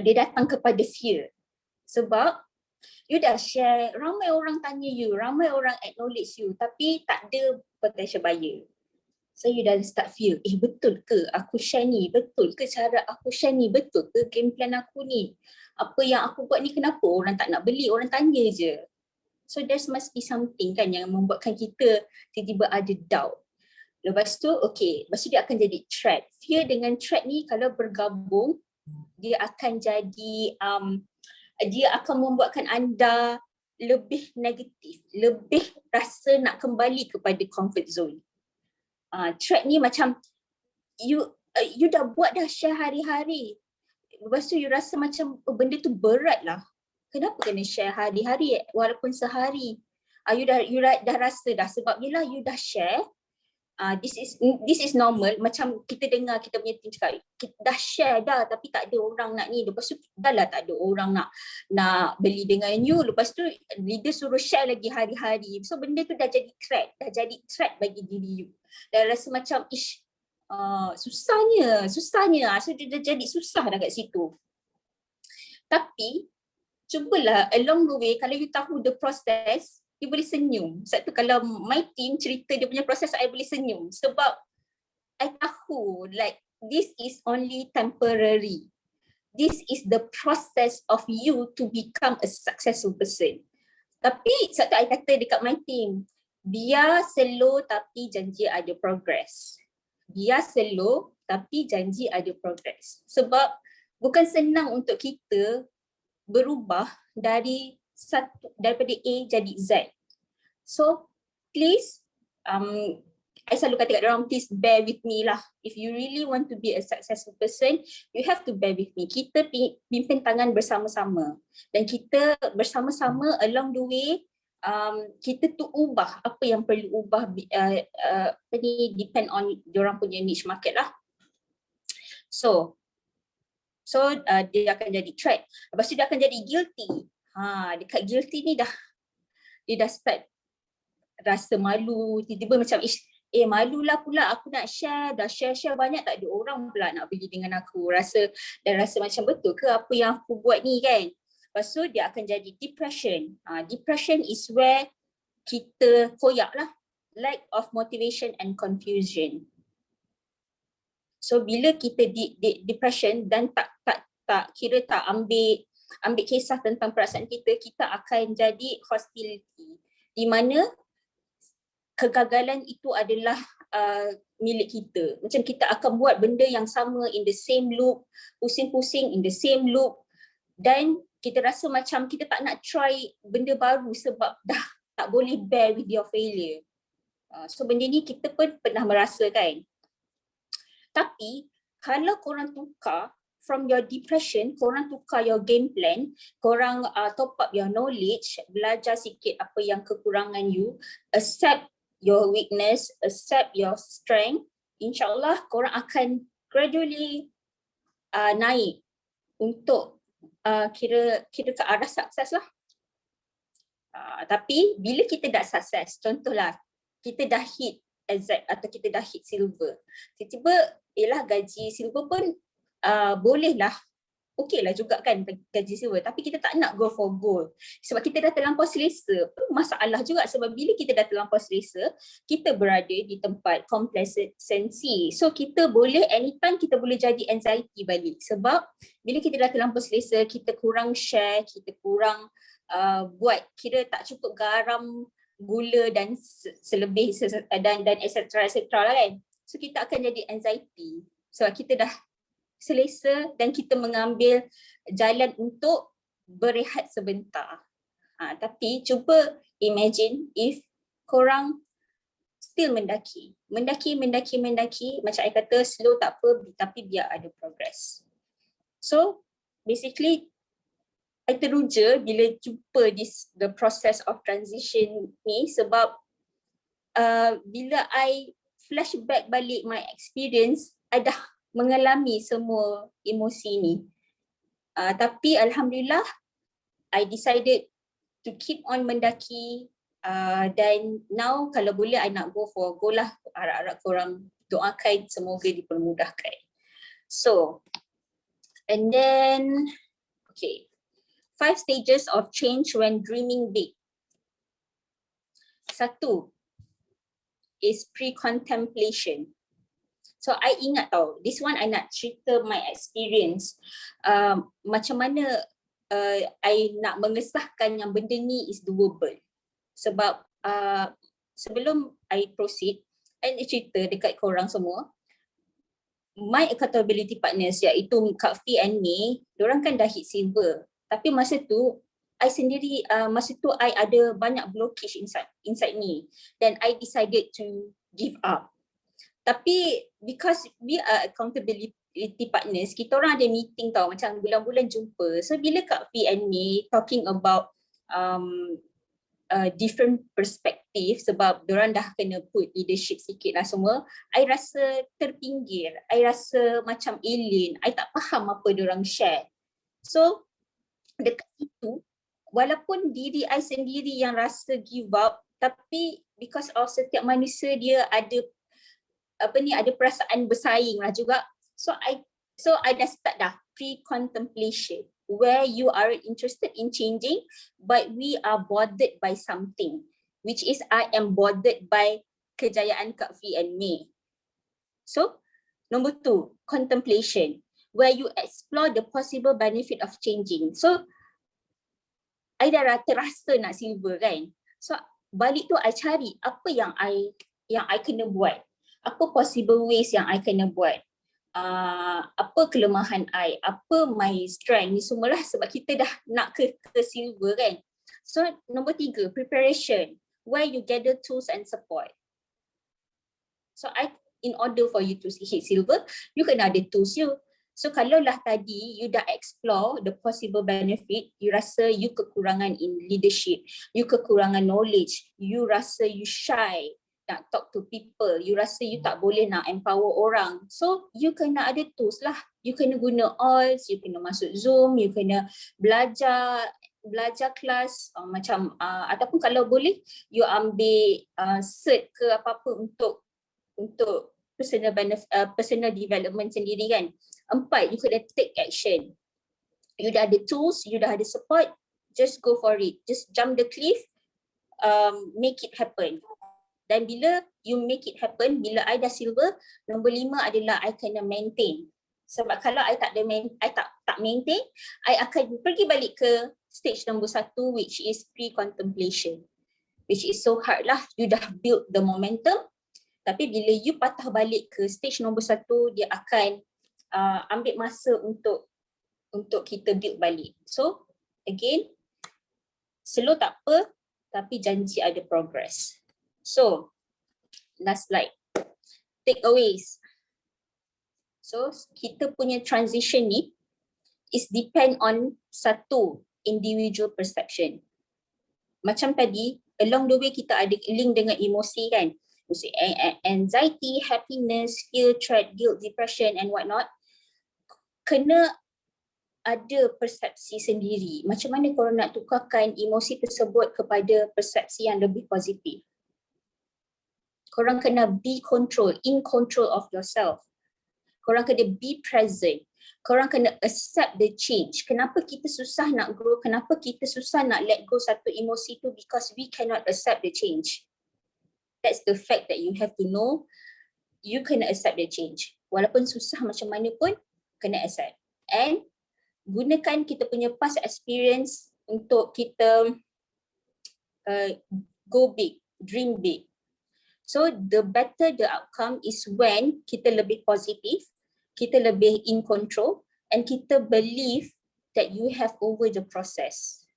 dia datang kepada fear, sebab you dah share, ramai orang tanya you, ramai orang acknowledge you, tapi tak ada potential buyer. So you dah start fear, betul ke aku share ni, betul ke cara aku share ni, betul ke game plan aku ni, apa yang aku buat ni kenapa orang tak nak beli, orang tanya je. So there must be something kan yang membuatkan kita tiba-tiba ada doubt. Lepas tu lepas tu dia akan jadi threat. Fear dengan threat ni kalau bergabung, dia akan jadi dia akan membuatkan anda lebih negatif, lebih rasa nak kembali kepada comfort zone. Threat ni macam you dah buat dah share hari-hari, lepas tu you rasa macam benda tu berat lah. Kenapa kena share hari-hari walaupun sehari? You dah rasa dah, sebab bila you dah share, this is normal. Macam kita dengar kita punya team cakap, kita dah share dah tapi tak ada orang nak ni, lepas tu dah lah tak ada orang nak beli dengan you, lepas tu leader suruh share lagi hari-hari, so benda tu dah jadi threat bagi diri you, dan rasa macam susahnya, so dia dah jadi susah dah kat situ. Tapi cubalah along the way, kalau you tahu the process, you boleh senyum. Sebab tu kalau my team cerita dia punya proses, I boleh senyum. Sebab I tahu like this is only temporary. This is the process of you to become a successful person. Tapi sebab tu I kata dekat my team, biar slow tapi janji ada progress. Biar slow tapi janji ada progress. Sebab bukan senang untuk kita berubah daripada A jadi Z. So please, I selalu kata kat orang, please bear with me lah. If you really want to be a successful person, you have to bear with me. Kita pimpin tangan bersama-sama, dan kita bersama-sama along the way, kita tu ubah apa yang perlu ubah, depend on diorang punya niche market lah. So dia akan jadi threat. Lepas tu dia akan jadi guilty. Dekat guilty ni dia dah start rasa malu. Tiba-tiba macam malulah pula aku nak share. Dah share banyak, tak ada orang pula nak pergi dengan aku. Rasa macam betul ke apa yang aku buat ni kan. Lepas tu dia akan jadi depression. Depression is where kita koyak lah. Lack of motivation and confusion. So bila kita depression dan tak ambil kisah tentang perasaan kita akan jadi hostility, di mana kegagalan itu adalah milik kita. Macam kita akan buat benda yang sama in the same loop, pusing-pusing in the same loop, dan kita rasa macam kita tak nak try benda baru sebab dah tak boleh bear with your failure. So benda ni kita pun pernah merasa kan. Tapi kalau korang tukar from your depression, korang tukar your game plan, korang top up your knowledge, belajar sikit apa yang kekurangan you, accept your weakness, accept your strength, insyaAllah korang akan gradually naik untuk kira ke arah sukses lah. Tapi bila kita dah sukses, contohlah kita dah hit Azhar atau kita dah hit silver, tiba-tiba gaji silver pun boleh lah, okey lah juga kan gaji silver, tapi kita tak nak go for gold sebab kita dah terlampau selesa. Masalah juga sebab bila kita dah terlampau selesa, kita berada di tempat complacency, so kita boleh anytime kita boleh jadi anxiety balik. Sebab bila kita dah terlampau selesa, kita kurang share, kita kurang buat, kira tak cukup garam, gula dan selebih dan etc lah kan. So kita akan jadi anxiety sebab kita dah selesa dan kita mengambil jalan untuk berehat sebentar. Tapi cuba imagine if korang still mendaki. Macam I kata, slow tak apa tapi biar ada progress. So basically I teruja bila jumpa the process of transition ni sebab bila I flashback balik my experience, I dah mengalami semua emosi ni. Tapi Alhamdulillah, I decided to keep on mendaki, dan now kalau boleh I nak go for goal lah. Harap-harap korang doakan semoga dipermudahkan. So, and then, okay. 5 stages of change when dreaming big. 1 is pre-contemplation. So I ingat tau, this one I nak cerita my experience. Macam mana I nak mengesahkan yang benda ni is doable. Sebab sebelum I proceed, I nak cerita dekat korang semua. My accountability partners iaitu Kak Fi and May, diorang kan dah hit silver. Tapi masa tu, I sendiri, masa tu I ada banyak blockage inside ni. Then I decided to give up. Tapi because we are accountability partners, kita orang ada meeting tau, macam bulan-bulan jumpa. So bila Kak Fi and me talking about different perspective sebab diorang dah kena put leadership sikit lah semua. I rasa terpinggir, I rasa macam alien, I tak faham apa diorang share. So dekat situ, walaupun diri I sendiri yang rasa give up, tapi because of setiap manusia dia ada ada perasaan bersaing lah juga. So I dah start dah pre-contemplation, where you are interested in changing, but we are bothered by something, which is I am bothered by kejayaan Kak Fi and May. So, number 2, contemplation, where you explore the possible benefit of changing. So, I dah terasa nak silver kan. So, balik tu I cari apa yang I kena buat. Apa possible ways yang I kena buat. Apa kelemahan I, apa my strength, ni semualah sebab kita dah nak ke silver kan. So nombor 3, preparation, where you gather tools and support. So in order for you to hit silver, you kena ada tools you. So kalau lah tadi you dah explore the possible benefit, you rasa you kekurangan in leadership, you kekurangan knowledge, you rasa you shy nak talk to people, you rasa you tak boleh nak empower orang. So you kena ada tools lah. You kena guna ALS, you kena masuk Zoom, you kena belajar kelas macam ataupun kalau boleh you ambil cert ke apa-apa untuk personal development sendiri kan. 4, you kena take action. You dah ada tools, you dah ada support, just go for it. Just jump the cliff, make it happen. Dan bila you make it happen, bila I dah silver, nombor 5 adalah I kena maintain. Sebab kalau I tak maintain, I akan pergi balik ke stage nombor 1, which is pre-contemplation. Which is so hard lah, you dah build the momentum, tapi bila you patah balik ke stage nombor 1, dia akan ambil masa untuk kita build balik. So again, slow tak apa, tapi janji ada progress. So, last slide. Takeaways. So, kita punya transition ni is depend on satu individual perception. Macam tadi, along the way kita ada link dengan emosi kan. Anxiety, happiness, fear, dread, guilt, depression and whatnot. Kena ada persepsi sendiri. Macam mana korang nak tukarkan emosi tersebut kepada persepsi yang lebih positif. Korang kena in control of yourself. Korang kena be present. Korang kena accept the change. Kenapa kita susah nak grow? Kenapa kita susah nak let go satu emosi tu? Because we cannot accept the change. That's the fact that you have to know. You kena accept the change. Walaupun susah macam mana pun, kena accept. And gunakan kita punya past experience untuk kita go big, dream big. So the better the outcome is when kita lebih positif, kita lebih in control and kita believe that you have over the process.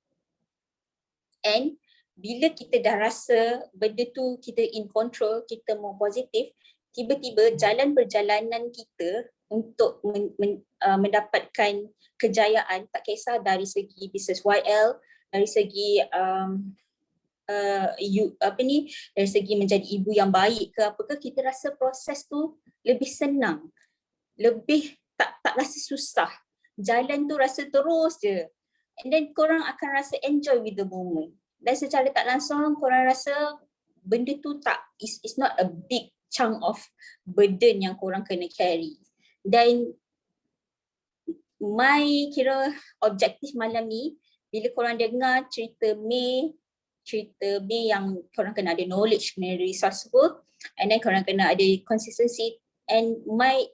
And bila kita dah rasa benda tu kita in control, kita more positif, tiba-tiba jalan perjalanan kita untuk mendapatkan kejayaan, tak kisah dari segi business YL, dari segi dari segi menjadi ibu yang baik ke apakah, kita rasa proses tu lebih senang, lebih tak rasa susah, jalan tu rasa terus je, and then korang akan rasa enjoy with the moment. Dan secara tak langsung korang rasa benda tu it's not a big chunk of burden yang korang kena carry. Dan my objektif malam ni, bila korang dengar cerita May yang korang kena ada knowledge, kena resourceful, and then korang kena ada consistency, and my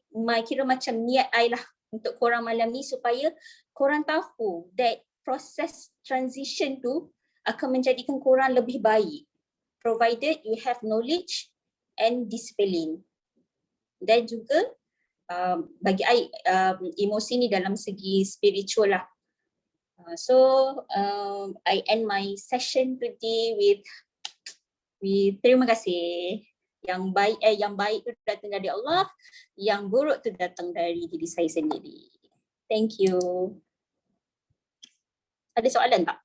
macam niat I lah untuk korang malam ni supaya korang tahu that proses transition tu akan menjadikan korang lebih baik, provided you have knowledge and discipline. Dan juga bagi I emosi ni dalam segi spiritual lah. So I end my session today with terima kasih. Yang baik tu datang dari Allah, yang buruk tu datang dari diri saya sendiri. Thank you. Ada soalan tak?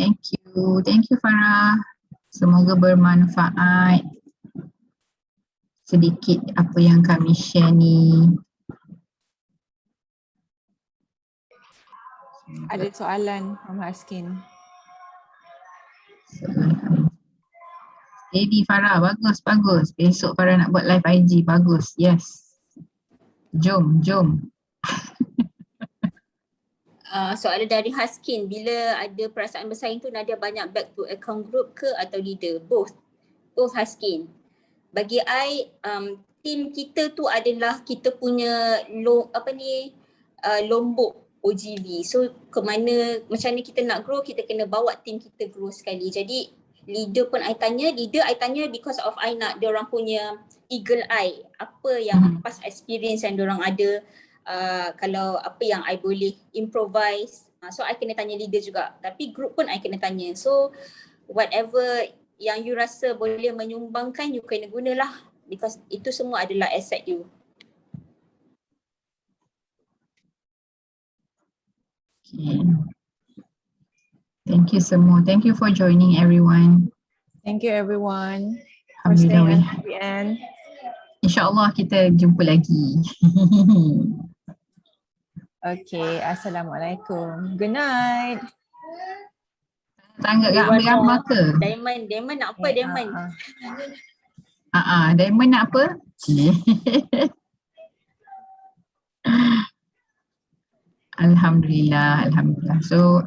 Thank you Farah. Semoga bermanfaat sedikit apa yang kami share ni. Ada soalan Mama Askin. Steady Farah, bagus. Besok Farah nak buat live IG, bagus. Yes. Jom. Soalan dari Haskin, bila ada perasaan bersaing tu Nadia banyak back to account group ke atau leader? Both Haskin. Bagi I, team kita tu adalah kita punya lombok OGV. So macam mana kita nak grow, kita kena bawa team kita grow sekali. Jadi leader I tanya because of I nak diorang punya eagle eye. Apa yang past experience yang diorang ada, kalau apa yang I boleh improvise. So I kena tanya leader juga. Tapi group pun I kena tanya. So whatever yang you rasa boleh menyumbangkan, you kena gunalah. Because itu semua adalah asset you. Okay. Thank you semua. Thank you for joining everyone. Thank you everyone for staying Alhamdulillah. until the end. InsyaAllah kita jumpa lagi. Okay, Assalamualaikum. Good night. Tanggap ambil gambar ke? Diamond nak apa Diamond? Diamond nak apa? Alhamdulillah. So